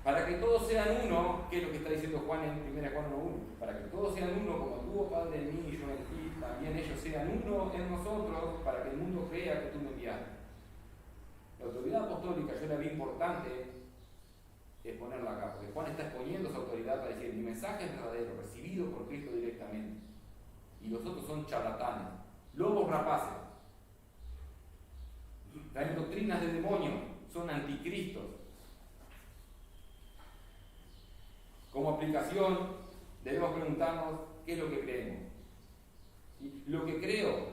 Para que todos sean uno, que es lo que está diciendo Juan en 1 Juan 1:1, para que todos sean uno, como tú, Padre, en mí y yo en ti, también ellos sean uno en nosotros, para que el mundo crea que tú me enviaste. La autoridad apostólica, yo la vi importante exponerla acá, porque Juan está exponiendo su autoridad para decir: mi mensaje es verdadero, recibido por Cristo directamente, y los otros son charlatanes, lobos rapaces, traen doctrinas de demonio, son anticristos. Como aplicación, debemos preguntarnos qué es lo que creemos. ¿Sí? Lo que creo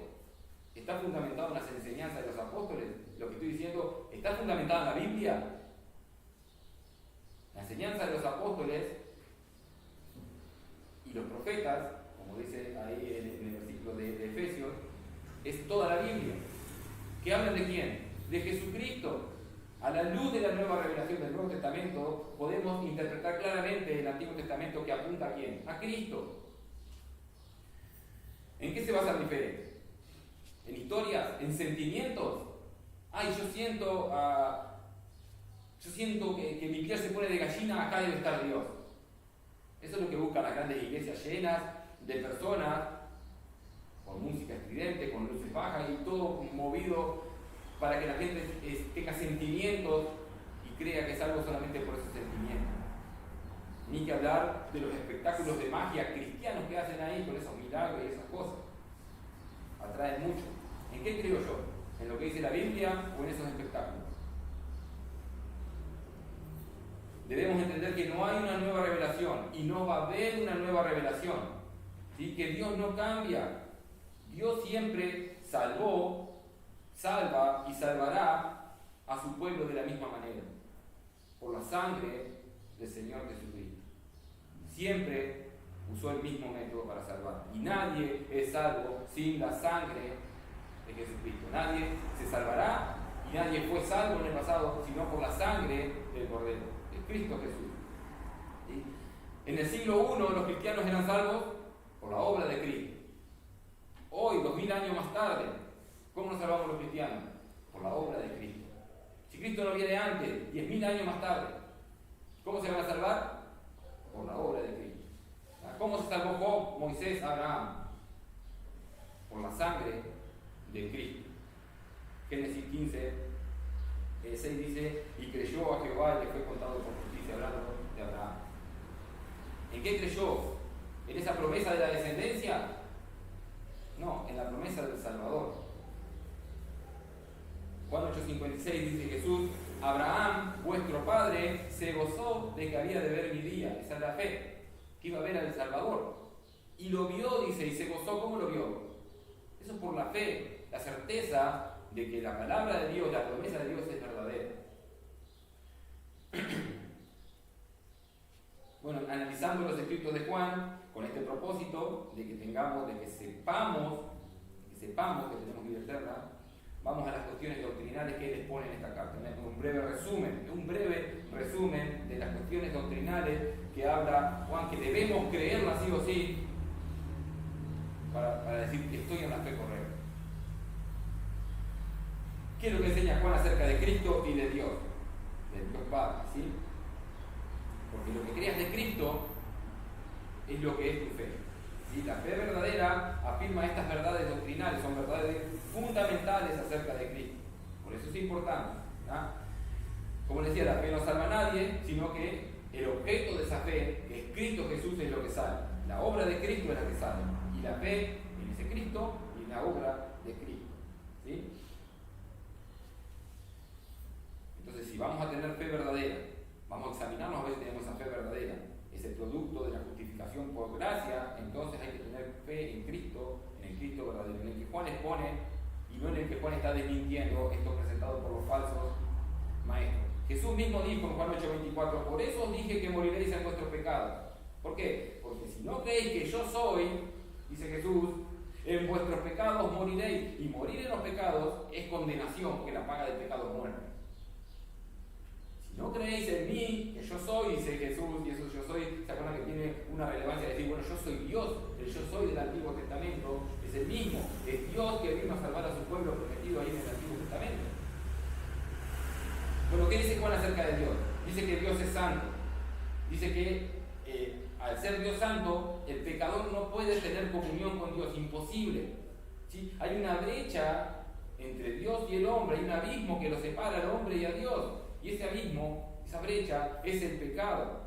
está fundamentado en las enseñanzas de los apóstoles. Lo que estoy diciendo está fundamentado en la Biblia. La enseñanza de los apóstoles y los profetas, como dice ahí en el versículo de Efesios, es toda la Biblia. ¿Que hablan de quién? De Jesucristo. A la luz de la nueva revelación del Nuevo Testamento, podemos interpretar claramente el Antiguo Testamento que apunta a ¿quién? A Cristo. ¿En qué se basa la diferencia? ¿En historias? ¿En sentimientos? Ay, yo siento que mi piel se pone de gallina, acá debe estar Dios. Eso es lo que buscan las grandes iglesias llenas de personas, con música estridente, con luces bajas y todo movido para que la gente tenga sentimientos y crea que es algo solamente por esos sentimientos. Ni que hablar de los espectáculos de magia cristianos que hacen ahí con esos milagros y esas cosas. Atraen mucho. ¿En qué creo yo? ¿En lo que dice la Biblia o en esos espectáculos? Debemos entender que no hay una nueva revelación y no va a haber una nueva revelación. ¿Sí? Que Dios no cambia. Dios siempre salvó, salva y salvará a su pueblo de la misma manera, por la sangre del Señor Jesucristo. Siempre usó el mismo método para salvar. Y nadie es salvo sin la sangre de Jesucristo. Nadie se salvará y nadie fue salvo en el pasado, sino por la sangre del Cordero, de Cristo Jesús. ¿Sí? En el siglo I los cristianos eran salvos por la obra de Cristo. Hoy, 2000 años más tarde, ¿cómo nos salvamos los cristianos? Por la obra de Cristo. Si Cristo no viene antes, 10.000 años más tarde, ¿cómo se van a salvar? Por la obra de Cristo. ¿Cómo se salvó Job, Moisés, Abraham? Por la sangre de Cristo. Génesis 15, 6 dice: y creyó a Jehová y le fue contado por justicia, hablando de Abraham. ¿En qué creyó? ¿En esa promesa de la descendencia? No, en la promesa del Salvador. Juan 8:56 dice Jesús: Abraham, vuestro padre, se gozó de que había de ver mi día. Esa es la fe, que iba a ver al Salvador. Y lo vio, dice, y se gozó. ¿Cómo lo vio? Eso es por la fe, la certeza de que la palabra de Dios, la promesa de Dios es verdadera. Bueno, analizando los escritos de Juan, con este propósito de que sepamos que tenemos vida eterna, vamos a las cuestiones doctrinales que él expone en esta carta. Un breve resumen de las cuestiones doctrinales que habla Juan, que debemos creerlas sí o sí, para decir que estoy en la fe correcta. ¿Qué es lo que enseña Juan acerca de Cristo y de Dios? De Dios Padre, ¿sí? Porque lo que creas de Cristo es lo que es tu fe. ¿Sí? La fe verdadera afirma estas verdades doctrinales, son verdades fundamentales acerca de Cristo. Por eso es importante. ¿No? Como les decía, la fe no salva a nadie, sino que el objeto de esa fe, que es Cristo Jesús, es lo que sale. La obra de Cristo es la que sale. Y la fe en ese Cristo y en la obra de Cristo. ¿Sí? Entonces, si vamos a tener fe verdadera, vamos a examinarnos a ver si tenemos esa fe verdadera, es el producto de la justificación por gracia, entonces hay que tener fe en Cristo, en el Cristo verdadero, en el que Juan expone, y no en el que Juan está desmintiendo esto presentado por los falsos maestros. Jesús mismo dijo en Juan 8:24, por eso os dije que moriréis en vuestros pecados. ¿Por qué? Porque si no creéis que yo soy, dice Jesús, en vuestros pecados moriréis. Y morir en los pecados es condenación, porque la paga del pecado es muerte. Si no creéis en mí, que yo soy, dice Jesús, y eso yo soy, se acuerdan que tiene una relevancia de decir, bueno, yo soy Dios, el yo soy del Antiguo Testamento es el mismo, es Dios que vino a salvar a su pueblo prometido ahí en el Antiguo Testamento. Bueno, ¿qué dice Juan acerca de Dios? Dice que Dios es santo, dice que al ser Dios santo, el pecador no puede tener comunión con Dios, imposible. ¿Sí? Hay una brecha entre Dios y el hombre, hay un abismo que lo separa al hombre y a Dios. Y ese abismo, esa brecha, es el pecado.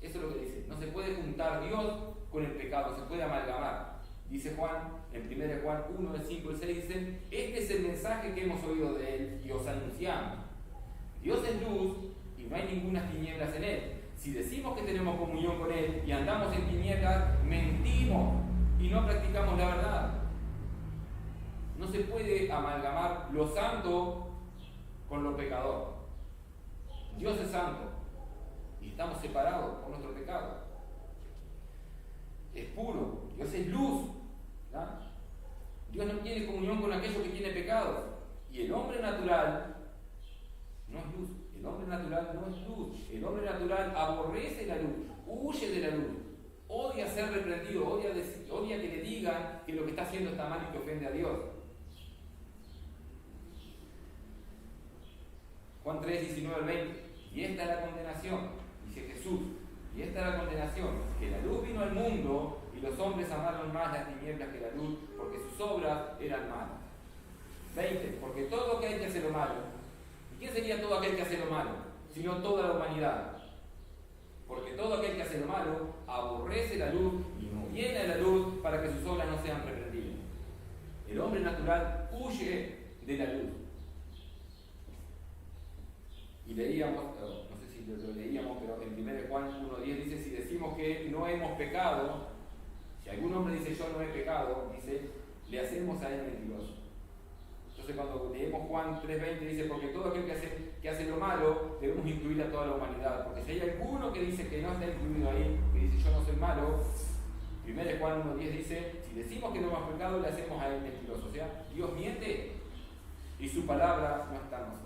Eso es lo que dice. No se puede juntar Dios con el pecado, se puede amalgamar. Dice Juan, en 1 Juan 1, del 5 al 6, dice, este es el mensaje que hemos oído de él y os anunciamos. Dios es luz y no hay ninguna tinieblas en él. Si decimos que tenemos comunión con él y andamos en tinieblas, mentimos y no practicamos la verdad. No se puede amalgamar lo santo con lo pecador. Dios es santo y estamos separados por nuestro pecado. Es puro, Dios es luz. ¿No? Dios no tiene comunión con aquello que tiene pecados. Y el hombre natural no es luz. El hombre natural no es luz. El hombre natural aborrece la luz, huye de la luz, odia ser reprendido, odia que le digan que lo que está haciendo está mal y que ofende a Dios. Juan 3, 19 al 20. Y esta es la condenación, dice Jesús. Y esta es la condenación, que la luz vino al mundo y los hombres amaron más las tinieblas que la luz, porque sus obras eran malas. 20. Porque todo aquel que hace lo malo, ¿y quién sería todo aquel que hace lo malo? Sino toda la humanidad. Porque todo aquel que hace lo malo aborrece la luz y no viene a la luz para que sus obras no sean reprendidas. El hombre natural huye de la luz. Y leíamos, no sé si lo leíamos, pero en 1 Juan 1:10 dice, si decimos que no hemos pecado, si algún hombre dice yo no he pecado, dice, le hacemos a él mentiroso. Entonces cuando leemos Juan 3:20 dice, porque todo aquel que hace lo malo, debemos incluir a toda la humanidad. Porque si hay alguno que dice que no está incluido ahí, que dice yo no soy malo, 1 Juan 1:10 dice, si decimos que no hemos pecado, le hacemos a él mentiroso. O sea, Dios miente y su palabra no está en nosotros.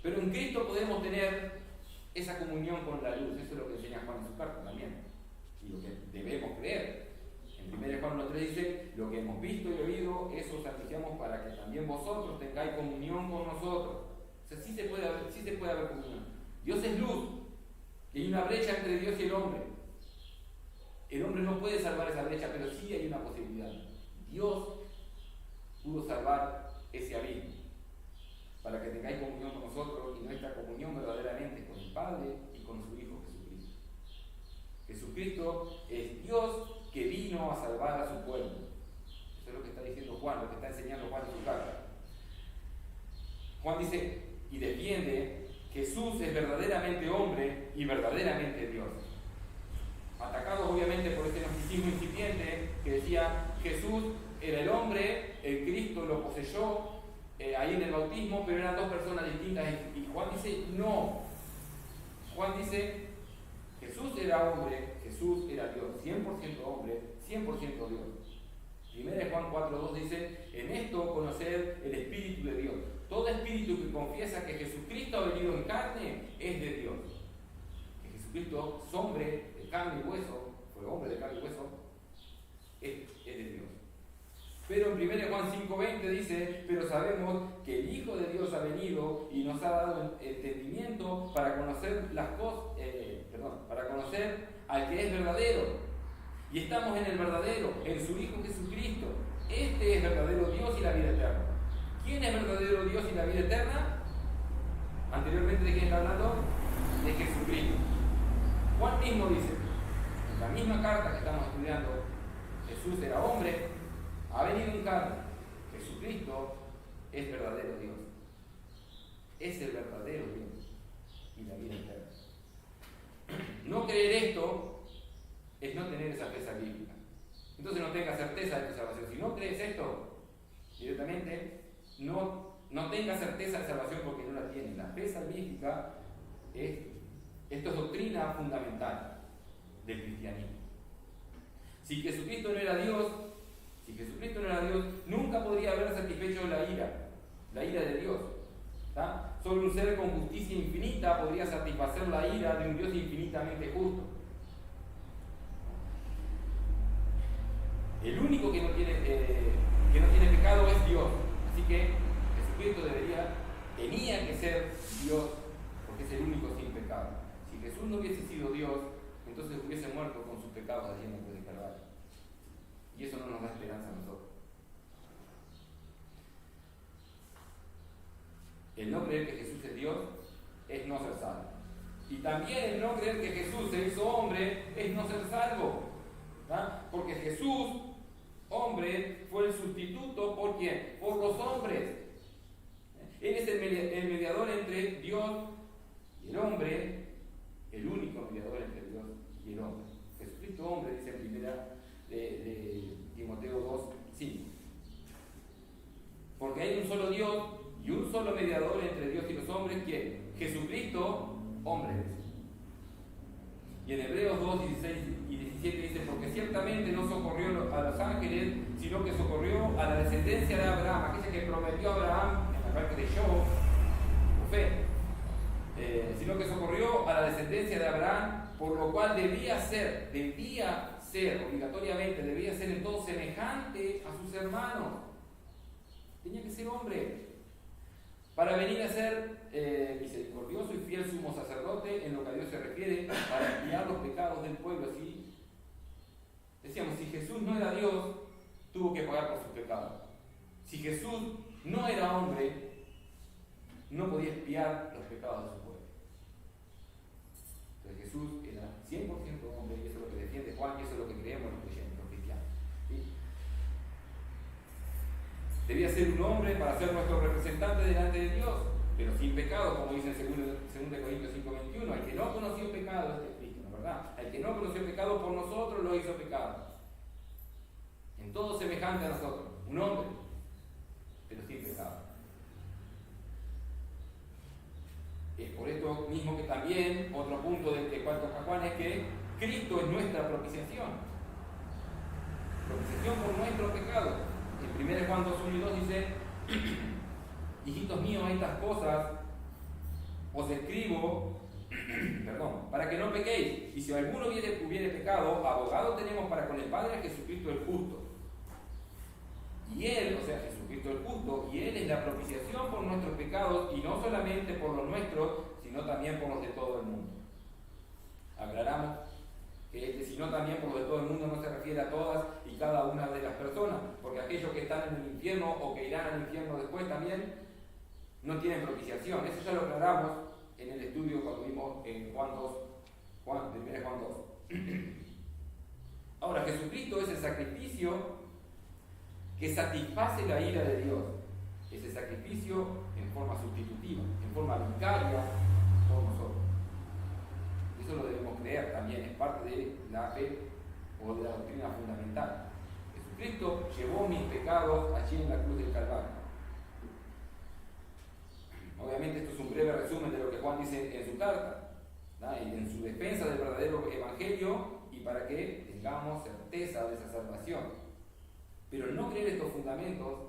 Pero en Cristo podemos tener esa comunión con la luz. Eso es lo que enseña Juan en su carta también. Y lo que debemos creer. En 1 Juan 1:3 dice, lo que hemos visto y oído, eso os anunciamos para que también vosotros tengáis comunión con nosotros. O sea, sí se puede haber comunión. Dios es luz. Y hay una brecha entre Dios y el hombre. El hombre no puede salvar esa brecha, pero sí hay una posibilidad. Dios pudo salvar ese abismo, para que tengáis comunión con nosotros y nuestra comunión verdaderamente con el Padre y con su Hijo Jesucristo. Jesucristo es Dios que vino a salvar a su pueblo. Eso es lo que está diciendo Juan, lo que está enseñando Juan en su carta. Juan dice y defiende que Jesús es verdaderamente hombre y verdaderamente Dios. Atacados obviamente por este gnosticismo incipiente que decía Jesús era el hombre, el Cristo lo poseyó ahí en el bautismo, pero eran dos personas distintas. Y Juan dice, no. Juan dice, Jesús era hombre, Jesús era Dios, 100% hombre, 100% Dios. Primera de Juan 4:2 dice, en esto conocer el Espíritu de Dios. Todo espíritu que confiesa que Jesucristo ha venido en carne es de Dios. Que Jesucristo es hombre de carne y hueso, fue hombre de carne y hueso, es de Dios. Pero en 1 Juan 5:20 dice, pero sabemos que el Hijo de Dios ha venido y nos ha dado entendimiento para conocer las cosas, para conocer al que es verdadero. Y estamos en el verdadero, en su Hijo Jesucristo. Este es verdadero Dios y la vida eterna. ¿Quién es verdadero Dios y la vida eterna? Anteriormente, ¿de quién está hablando? De Jesucristo. Juan mismo dice, en la misma carta que estamos estudiando, Jesús era hombre, ha venido en carne. Jesucristo es verdadero Dios. Es el verdadero Dios y la vida eterna. No creer esto es no tener esa fe salvífica. Entonces no tengas certeza de tu salvación. Si no crees esto, directamente no tengas certeza de salvación porque no la tienes. La fe salvífica esto es doctrina fundamental del cristianismo. Si Jesucristo no era Dios, nunca podría haber satisfecho la ira de Dios. ¿Tá? Solo un ser con justicia infinita podría satisfacer la ira de un Dios infinitamente justo. El único que no tiene pecado es Dios. Así que Jesucristo tenía que ser Dios, porque es el único sin pecado. Si Jesús no hubiese sido Dios, entonces hubiese muerto con sus pecados allí en la cruz de Calvario. Y eso no nos da esperanza a nosotros. El no creer que Jesús es Dios es no ser salvo. Y también el no creer que Jesús se hizo hombre es no ser salvo. ¿Verdad? Porque Jesús, hombre, fue el sustituto ¿por quién? Por los hombres. Él es el mediador entre Dios y el hombre, el único mediador entre Dios y el hombre. Jesucristo hombre, dice en primera de Timoteo 2:5. Porque hay un solo Dios y un solo mediador entre Dios y los hombres, ¿quién? Jesucristo, hombre. Y en Hebreos 2:16 y 17 dice, porque ciertamente no socorrió a los ángeles, sino que socorrió a la descendencia de Abraham, aquella que prometió a Abraham, en la cual creyó por fe, sino que socorrió a la descendencia de Abraham, por lo cual debía ser obligatoriamente, debía ser en todo semejante a sus hermanos. Tenía que ser hombre para venir a ser misericordioso y fiel sumo sacerdote en lo que a Dios se refiere, para expiar los pecados del pueblo. Así decíamos, si Jesús no era Dios, tuvo que pagar por sus pecados. Si Jesús no era hombre, no podía expiar los pecados de su pueblo. Entonces Jesús era 100% hombre, y eso es lo que defiende Juan, y eso es lo que creemos los creyentes, los cristianos. ¿Sí? Debía ser un hombre para ser nuestro representante delante de Dios, pero sin pecado, como dice en 2 Corintios 5:21. El que no conoció pecado es Cristo, ¿no es verdad? El que no conoció pecado por nosotros lo hizo pecado. En todo semejante a nosotros, un hombre, pero sin pecado. Es por esto mismo que también, otro punto del cual toca Juan, es que Cristo es nuestra propiciación. Propiciación por nuestro pecado. En 1 Juan 2:1 y 2 dice, hijitos míos, estas cosas os escribo para que no pequéis. Y si alguno hubiere pecado, abogado tenemos para con el Padre, Jesucristo el justo. Y Él, o sea, Jesucristo el justo, y Él es la propiciación por nuestros pecados, y no solamente por los nuestros, sino también por los de todo el mundo. Aclaramos que sino también por los de todo el mundo no se refiere a todas y cada una de las personas, porque aquellos que están en el infierno o que irán al infierno después también no tienen propiciación. Eso ya lo aclaramos en el estudio cuando vimos en Juan 2. Ahora, Jesucristo es el sacrificio que satisface la ira de Dios. Ese sacrificio en forma sustitutiva, en forma vicaria por nosotros. Eso lo debemos creer también, es parte de la fe o de la doctrina fundamental. Cristo llevó mis pecados allí en la cruz del Calvario. Obviamente esto es un breve resumen de lo que Juan dice en su carta, ¿no? Y en su defensa del verdadero evangelio y para que tengamos certeza de esa salvación. Pero no creer estos fundamentos,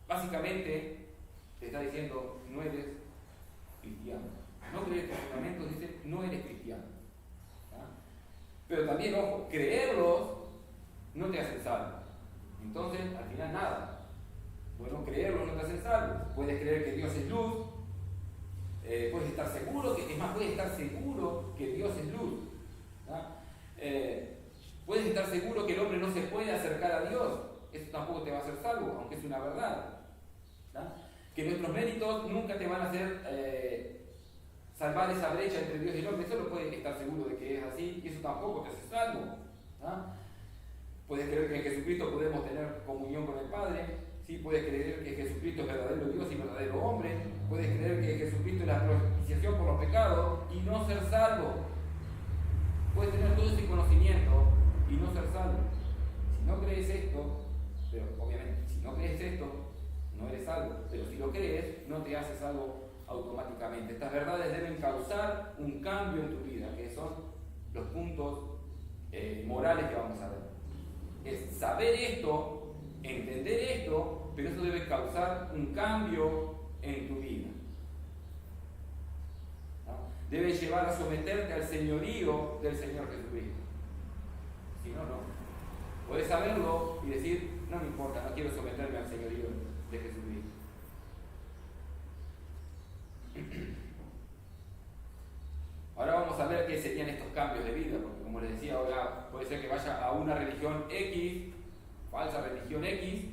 básicamente te está diciendo no eres cristiano. No creer estos fundamentos dice no eres cristiano. ¿No? Pero también, ojo, creerlos no te hacen salvo. Entonces, al final nada. Bueno, creerlo no te hace salvo. Puedes creer que Dios es luz, puedes estar seguro que, es más, puedes estar seguro que Dios es luz. Puedes estar seguro que el hombre no se puede acercar a Dios. Eso tampoco te va a hacer salvo, aunque es una verdad. ¿No? Que nuestros méritos nunca te van a hacer salvar esa brecha entre Dios y el hombre. Solo puedes estar seguro de que es así y eso tampoco te hace salvo. ¿No? Puedes creer que en Jesucristo podemos tener comunión con el Padre. Sí, puedes creer que Jesucristo es verdadero Dios y verdadero hombre. Puedes creer que Jesucristo es la propiciación por los pecados y no ser salvo. Puedes tener todo ese conocimiento y no ser salvo. Si no crees esto, pero obviamente, si no crees esto, no eres salvo. Pero si lo crees, no te haces salvo automáticamente. Estas verdades deben causar un cambio en tu vida, que son los puntos morales que vamos a ver. Es saber esto, entender esto, pero eso debe causar un cambio en tu vida. ¿No? Debe llevar a someterte al señorío del Señor Jesucristo. Si no, no. Puedes saberlo y decir, no me importa, no quiero someterme al señorío de Jesucristo. Ahora vamos a ver qué serían estos cambios de vida, porque como les decía, ahora puede ser que vaya a una religión X, falsa religión X,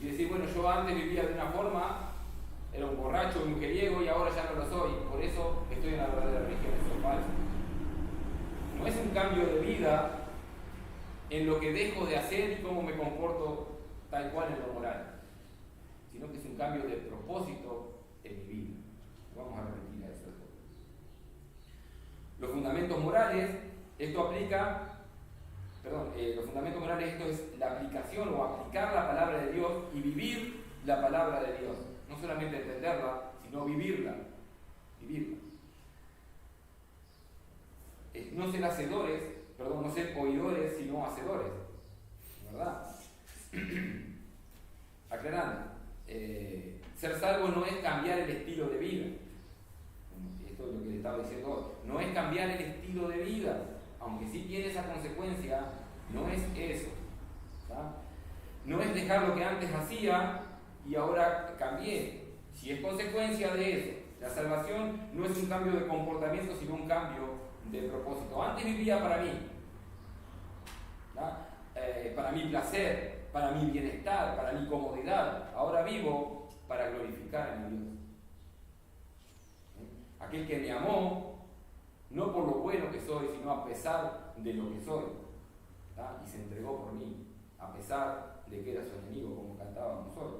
y decir, bueno, yo antes vivía de una forma, era un borracho, un mujeriego, y ahora ya no lo soy, por eso estoy en la verdadera religión, eso es falso. No es un cambio de vida en lo que dejo de hacer y cómo me comporto tal cual en lo moral, sino que es un cambio de propósito en mi vida. Vamos a repetir eso. Los fundamentos morales, los fundamentos morales, esto es la aplicación o aplicar la palabra de Dios y vivir la palabra de Dios. No solamente entenderla, sino vivirla. No ser oidores, sino hacedores. ¿Verdad? Aclarando, ser salvo no es cambiar el estilo de vida. Esto es lo que le estaba diciendo hoy. No es cambiar el estilo de vida, aunque sí tiene esa consecuencia, no es eso. ¿Tá? No es dejar lo que antes hacía y ahora cambié. Si es consecuencia de eso, la salvación no es un cambio de comportamiento, sino un cambio de propósito. Antes vivía para mí, para mi placer, para mi bienestar, para mi comodidad. Ahora vivo para glorificar a mi Dios. Aquel que me amó, no por lo bueno que soy, sino a pesar de lo que soy. ¿Tá? Y se entregó por mí, a pesar de que era su enemigo, como cantábamos hoy.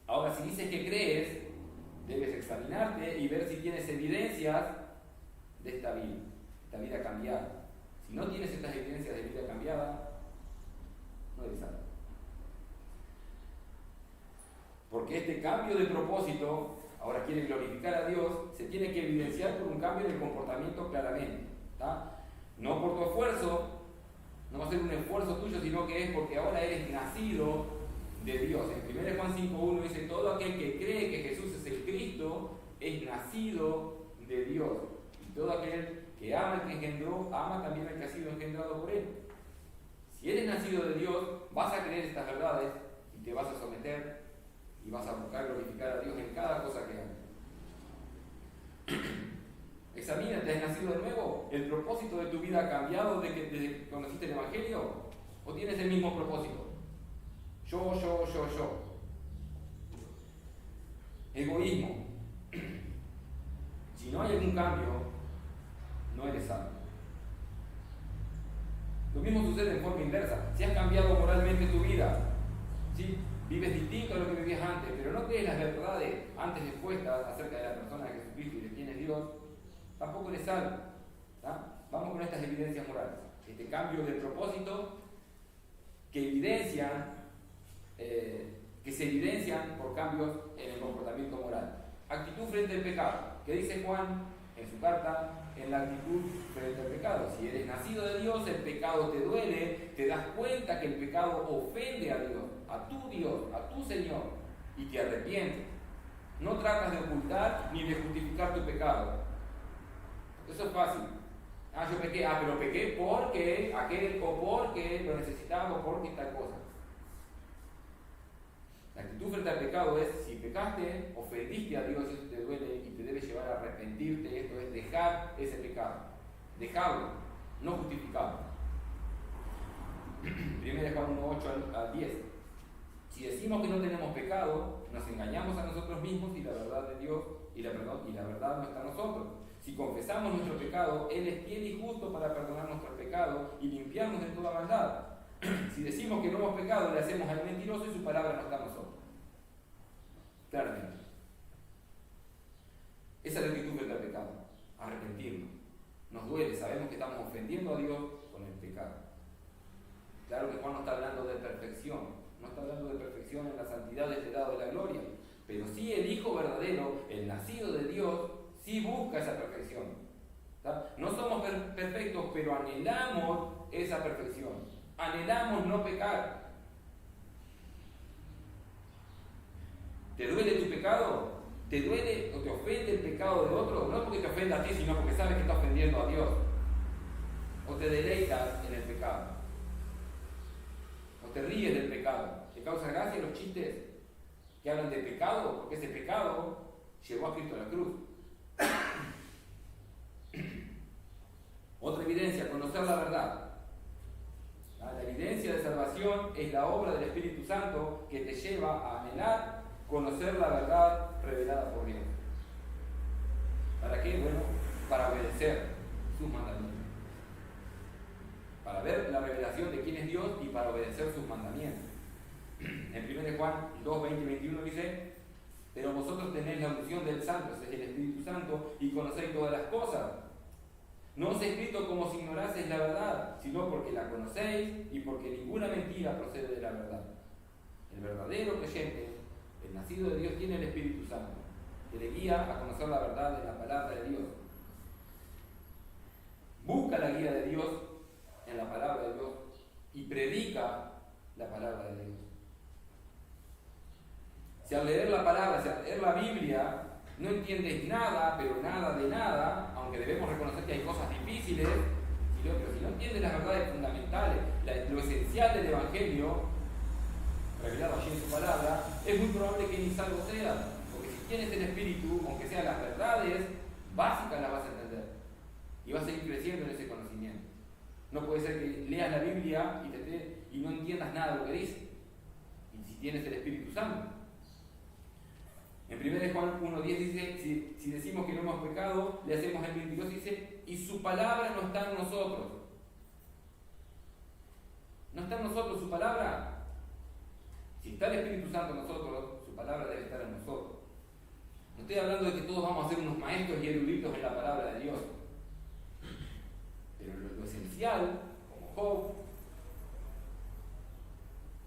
Ahora, si dices que crees, debes examinarte y ver si tienes evidencias de esta vida cambiada. Si no tienes estas evidencias de vida cambiada, no eres salvo. Porque este cambio de propósito, ahora quiere glorificar a Dios, se tiene que evidenciar por un cambio de comportamiento claramente. ¿Tá? No por tu esfuerzo, no va a ser un esfuerzo tuyo, sino que es porque ahora eres nacido de Dios. En 1 Juan 5.1 dice, todo aquel que cree que Jesús es el Cristo es nacido de Dios. Y todo aquel que ama al que engendró, ama también al que ha sido engendrado por él. Si eres nacido de Dios, vas a creer estas verdades y te vas a someter y vas a buscar glorificar a Dios en cada cosa que hagas. Examínate, ¿has nacido de nuevo? ¿El propósito de tu vida ha cambiado desde que conociste el Evangelio? ¿O tienes el mismo propósito? Yo. Egoísmo. Si no hay algún cambio, no eres salvo. Lo mismo sucede en forma inversa. Si has cambiado moralmente tu vida, ¿sí? Vives distinto a lo que vivías antes, pero no crees las verdades antes expuestas acerca de la persona de Jesucristo y de quién es Dios, tampoco eres salvo. ¿Tá? Vamos con estas evidencias morales. cambio de propósito que se evidencian por cambios en el comportamiento moral. Actitud frente al pecado. ¿Qué dice Juan en su carta? En la actitud frente al pecado. Si eres nacido de Dios, el pecado te duele, te das cuenta que el pecado ofende a Dios, a tu Señor, y te arrepientes. No tratas de ocultar ni de justificar tu pecado. Eso es fácil. Yo pequé, pero pequé porque aquel, o porque lo necesitaba, o porque tal cosa. La actitud frente al pecado es, si pecaste, ofendiste a Dios, eso te duele y te debe llevar a arrepentirte. Esto es dejar ese pecado. Dejarlo, no justificarlo. 1 Juan 1:8 al 10. Si decimos que no tenemos pecado, nos engañamos a nosotros mismos y la verdad de Dios y la verdad no está en nosotros. Si confesamos nuestro pecado, Él es fiel y justo para perdonar nuestros pecados y limpiarnos de toda maldad. Si decimos que no hemos pecado, le hacemos al mentiroso y su palabra no está en nosotros. Claramente. Esa es la actitud frente al pecado. Arrepentirnos. Nos duele, sabemos que estamos ofendiendo a Dios con el pecado. Claro que Juan no está hablando de perfección. No está hablando de perfección en la santidad de este lado de la gloria. Pero sí el Hijo verdadero, el nacido de Dios, sí busca esa perfección. ¿Tá? No somos perfectos, pero anhelamos esa perfección. Anhelamos no pecar. ¿Te duele tu pecado? ¿Te duele o te ofende el pecado de otro? No porque te ofenda a ti, sino porque sabes que está ofendiendo a Dios. O te deleitas en el pecado. O te ríes del pecado. ¿Te causa gracia los chistes que hablan de pecado? Porque ese pecado llevó a Cristo a la cruz. Otra evidencia, conocer la verdad. La evidencia de salvación es la obra del Espíritu Santo que te lleva a anhelar conocer la verdad revelada por Dios. ¿Para qué? Bueno, para obedecer sus mandamientos. Para ver la revelación de quién es Dios y para obedecer sus mandamientos. En 1 Juan 2, 20 y 21 dice: pero vosotros tenéis la unción del Santo, ese es el Espíritu Santo, y conocéis todas las cosas. No os he escrito como si ignoraseis la verdad, sino porque la conocéis y porque ninguna mentira procede de la verdad. El verdadero creyente, el nacido de Dios, tiene el Espíritu Santo, que le guía a conocer la verdad de la palabra de Dios. Busca la guía de Dios en la palabra de Dios y predica la palabra de Dios. Si al leer la palabra, si al leer la Biblia, no entiendes nada, pero nada de nada, aunque debemos reconocer que hay cosas difíciles, pero si no entiendes las verdades fundamentales, lo esencial del Evangelio, revelado allí en su palabra, es muy probable que ni salvo seas, porque si tienes el Espíritu, aunque sean las verdades básicas, las vas a entender y vas a ir creciendo en ese conocimiento. No puede ser que leas la Biblia y no entiendas nada de lo que dice, y si tienes el Espíritu Santo. En 1 Juan 1:10 dice, si decimos que no hemos pecado, le hacemos el mentiroso, dice, y su palabra no está en nosotros. ¿No está en nosotros su palabra? Si está el Espíritu Santo en nosotros, su palabra debe estar en nosotros. No estoy hablando de que todos vamos a ser unos maestros y eruditos en la palabra de Dios. Pero lo esencial, como Job,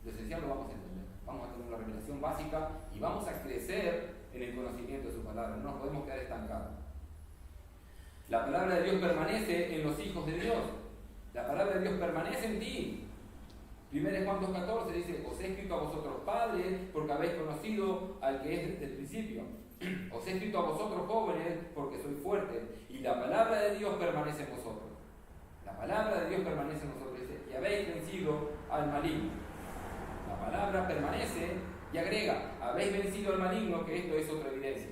lo esencial lo vamos a entender. Vamos a tener una revelación básica y vamos a crecer en el conocimiento de su palabra. No nos podemos quedar estancados. La palabra de Dios permanece en los hijos de Dios. La palabra de Dios permanece en ti. 1 Juan 2:14 dice: os he escrito a vosotros padres porque habéis conocido al que es desde el principio. Os he escrito a vosotros jóvenes porque sois fuertes y la palabra de Dios permanece en vosotros. La palabra de Dios permanece en nosotros. Dice: y habéis vencido al maligno. La palabra permanece y agrega: habéis vencido al maligno, que esto es otra evidencia.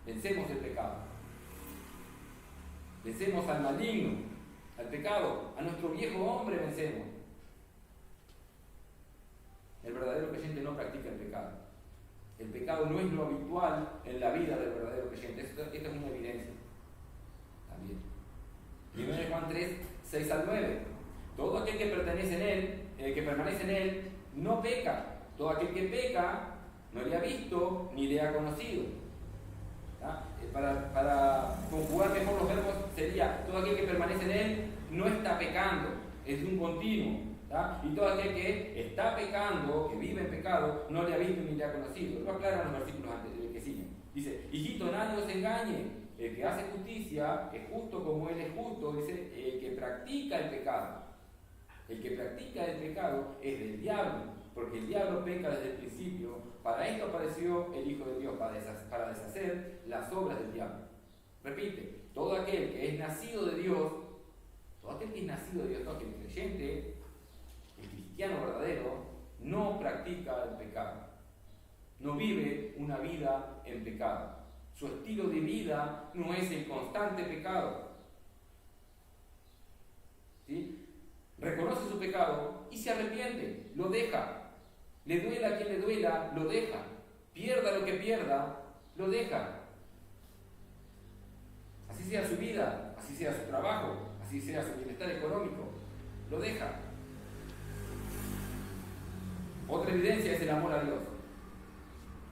Vencemos el pecado. Vencemos al maligno, al pecado, a nuestro viejo hombre vencemos. El verdadero creyente no practica el pecado. El pecado no es lo habitual en la vida del verdadero creyente. Esta es una evidencia. También. 1 Juan 3, 6 al 9. Todo aquel que pertenece en él, que permanece en él, no peca. Todo aquel que peca no le ha visto ni le ha conocido. Para conjugar mejor los verbos sería: todo aquel que permanece en él no está pecando, es un continuo. ¿tá? Y todo aquel que está pecando, que vive en pecado, no le ha visto ni le ha conocido. Lo aclaran los versículos que siguen. Dice, hijito, nadie os engañe. El que hace justicia es justo como él es justo. Dice, el que practica el pecado. El que practica el pecado es del diablo, porque el diablo peca desde el principio. Para esto apareció el Hijo de Dios, para deshacer las obras del diablo. Repite, todo aquel que es nacido de Dios, todo aquel que es nacido de Dios, todo aquel creyente, el cristiano verdadero, no practica el pecado. No vive una vida en pecado. Su estilo de vida no es el constante pecado. ¿Sí? Reconoce su pecado y se arrepiente, lo deja. Le duela a quien le duela, lo deja. Pierda lo que pierda, lo deja. Así sea su vida, así sea su trabajo, así sea su bienestar económico, lo deja. Otra evidencia es el amor a Dios.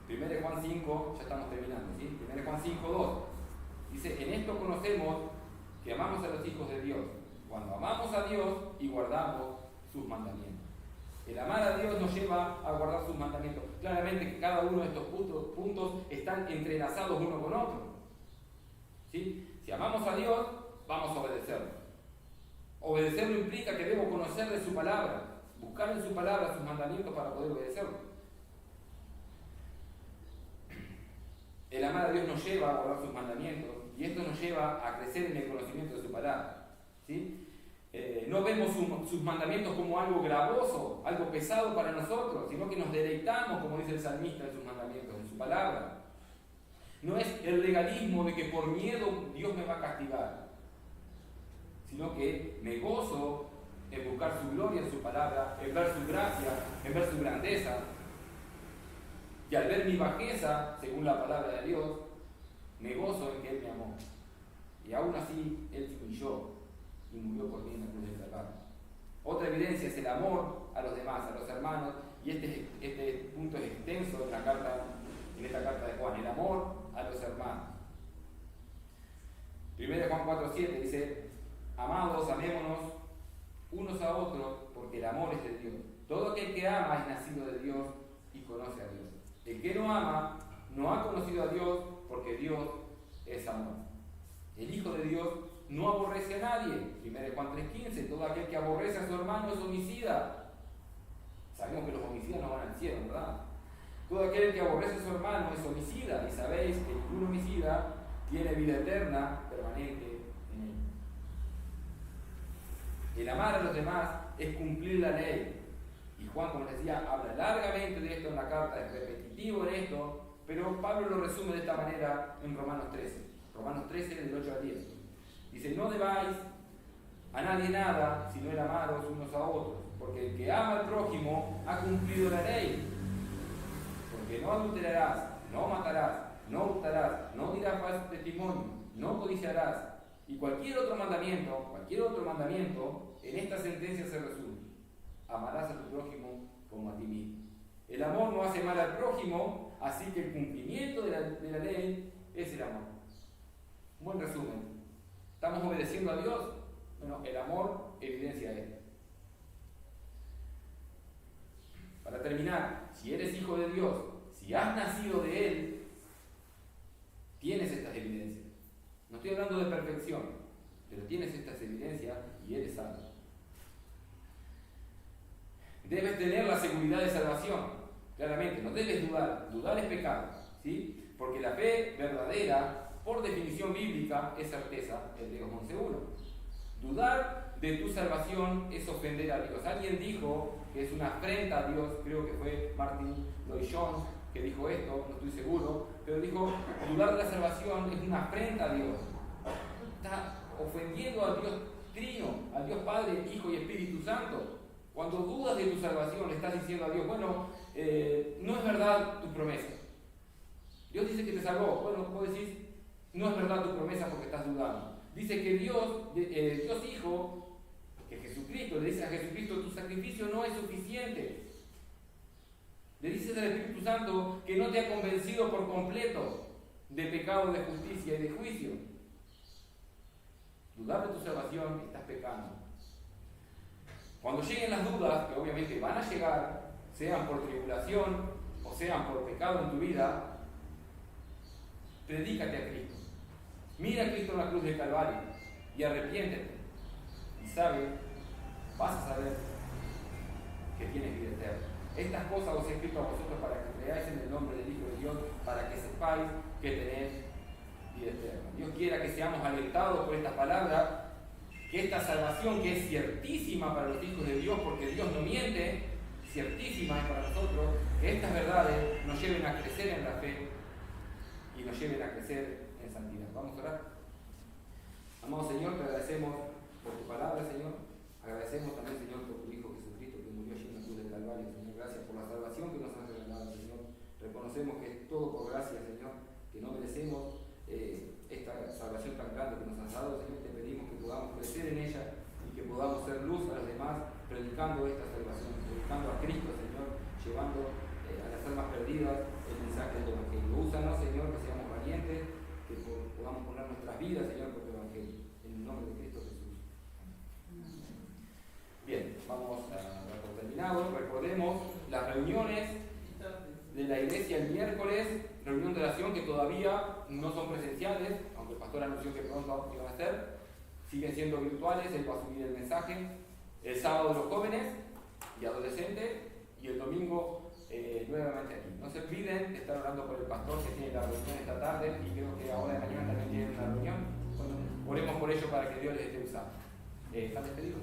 1 Juan 5, ya estamos terminando, ¿sí? 1 Juan 5, 2. Dice, en esto conocemos que amamos a los hijos de Dios, cuando amamos a Dios y guardamos sus mandamientos. El amar a Dios nos lleva a guardar sus mandamientos. Claramente que cada uno de estos puntos están entrelazados uno con otro. ¿Sí? Si amamos a Dios, vamos a obedecerlo. Obedecerlo implica que debo conocer de su palabra, buscar en su palabra sus mandamientos para poder obedecerlo. El amar a Dios nos lleva a guardar sus mandamientos y esto nos lleva a crecer en el conocimiento de su palabra. ¿Sí? No vemos sus mandamientos como algo gravoso, algo pesado para nosotros, sino que nos deleitamos, como dice el salmista, en sus mandamientos, en su palabra. No es el legalismo de que por miedo Dios me va a castigar, sino que me gozo en buscar su gloria en su palabra, en ver su gracia, en ver su grandeza. Y al ver mi bajeza, según la palabra de Dios, me gozo en que Él me amó. Y aún así, Él se humilló y murió por mí en la cruz del Calvario. Otra evidencia es el amor a los demás, a los hermanos, y este punto es extenso en esta carta de Juan, el amor a los hermanos. 1 Juan 4:7 dice, amados, amémonos unos a otros, porque el amor es de Dios. Todo aquel que ama es nacido de Dios y conoce a Dios. El que no ama no ha conocido a Dios, porque Dios es amor. El Hijo de Dios no aborrece a nadie. 1 Juan 3:15, todo aquel que aborrece a su hermano es homicida. Sabemos que los homicidas no van al cielo, ¿verdad? Todo aquel que aborrece a su hermano es homicida, y sabéis que ningún homicida tiene vida eterna permanente en él. El amar a los demás es cumplir la ley. Y Juan, como les decía, habla largamente de esto en la carta, es repetitivo en esto, pero Pablo lo resume de esta manera en Romanos 13. Romanos 13, del 8 al 10. Dice, no debáis a nadie nada, sino el amaros unos a otros, porque el que ama al prójimo ha cumplido la ley. Porque no adulterarás, no matarás, no hurtarás, no dirás falso testimonio, no codiciarás. Y cualquier otro mandamiento, en esta sentencia se resume. Amarás a tu prójimo como a ti mismo. El amor no hace mal al prójimo, así que el cumplimiento de la ley es el amor. Un buen resumen. ¿Estamos obedeciendo a Dios? Bueno, el amor evidencia esto. Para terminar, si eres hijo de Dios, si has nacido de Él, tienes estas evidencias. No estoy hablando de perfección, pero tienes estas evidencias y eres salvo. Debes tener la seguridad de salvación, claramente, no debes dudar. Dudar es pecado, ¿sí? Porque la fe verdadera, por definición bíblica, es certeza, Hebreos 11:1. Dudar de tu salvación es ofender a Dios. Alguien dijo que es una afrenta a Dios, creo que fue Martin Lloyd-Jones que dijo esto, no estoy seguro, pero dijo, dudar de la salvación es una afrenta a Dios. Está ofendiendo al Dios Trino, al Dios Padre, Hijo y Espíritu Santo. Cuando dudas de tu salvación, le estás diciendo a Dios, bueno, no es verdad tu promesa. Dios dice que te salvó. Bueno, vos decís, no es verdad tu promesa porque estás dudando. Dice que Dios Hijo, que Jesucristo, le dice a Jesucristo, tu sacrificio no es suficiente. Le dices al Espíritu Santo que no te ha convencido por completo de pecado, de justicia y de juicio. Dudar de tu salvación, estás pecando. Cuando lleguen las dudas, que obviamente van a llegar, sean por tribulación o sean por pecado en tu vida, predícate a Cristo. Mira a Cristo en la cruz del Calvario y arrepiéntete. Y vas a saber que tienes vida eterna. Estas cosas os he escrito a vosotros para que creáis en el nombre del Hijo de Dios, para que sepáis que tenéis vida eterna. Dios quiera que seamos alentados por estas palabras, que esta salvación, que es ciertísima para los hijos de Dios, porque Dios no miente, ciertísima es para nosotros, que estas verdades nos lleven a crecer en la fe y nos lleven a crecer en santidad. Vamos a orar. Amado Señor, te agradecemos por tu palabra, Señor. Agradecemos también, Señor, por tu Hijo Jesucristo que murió allí en la cruz del Calvario, Señor. Gracias por la salvación que nos has regalado, Señor. Reconocemos que es todo por gracia, Señor, que no merecemos esta salvación tan grande que nos has dado, Señor. Te pedimos que podamos crecer en ella y que podamos ser luz a los demás, predicando esta salvación, predicando a Cristo, Señor, llevando a las almas perdidas el mensaje del Evangelio. Úsanos, Señor, que seamos valientes, que podamos poner nuestras vidas, Señor, por tu Evangelio. En el nombre de Cristo Jesús. Bien, vamos a dar por terminado. Recordemos las reuniones de la iglesia el miércoles, reunión de oración que todavía no son presenciales, aunque el pastor anunció que pronto iban a ser, siguen siendo virtuales, él va a subir el mensaje. El sábado los jóvenes y adolescentes y el domingo nuevamente aquí. No se olviden de estar orando por el pastor que tiene la reunión esta tarde y creo que ahora de mañana también tienen una reunión. Bueno, oremos por ello para que Dios les esté usando. ¿Están despedidos?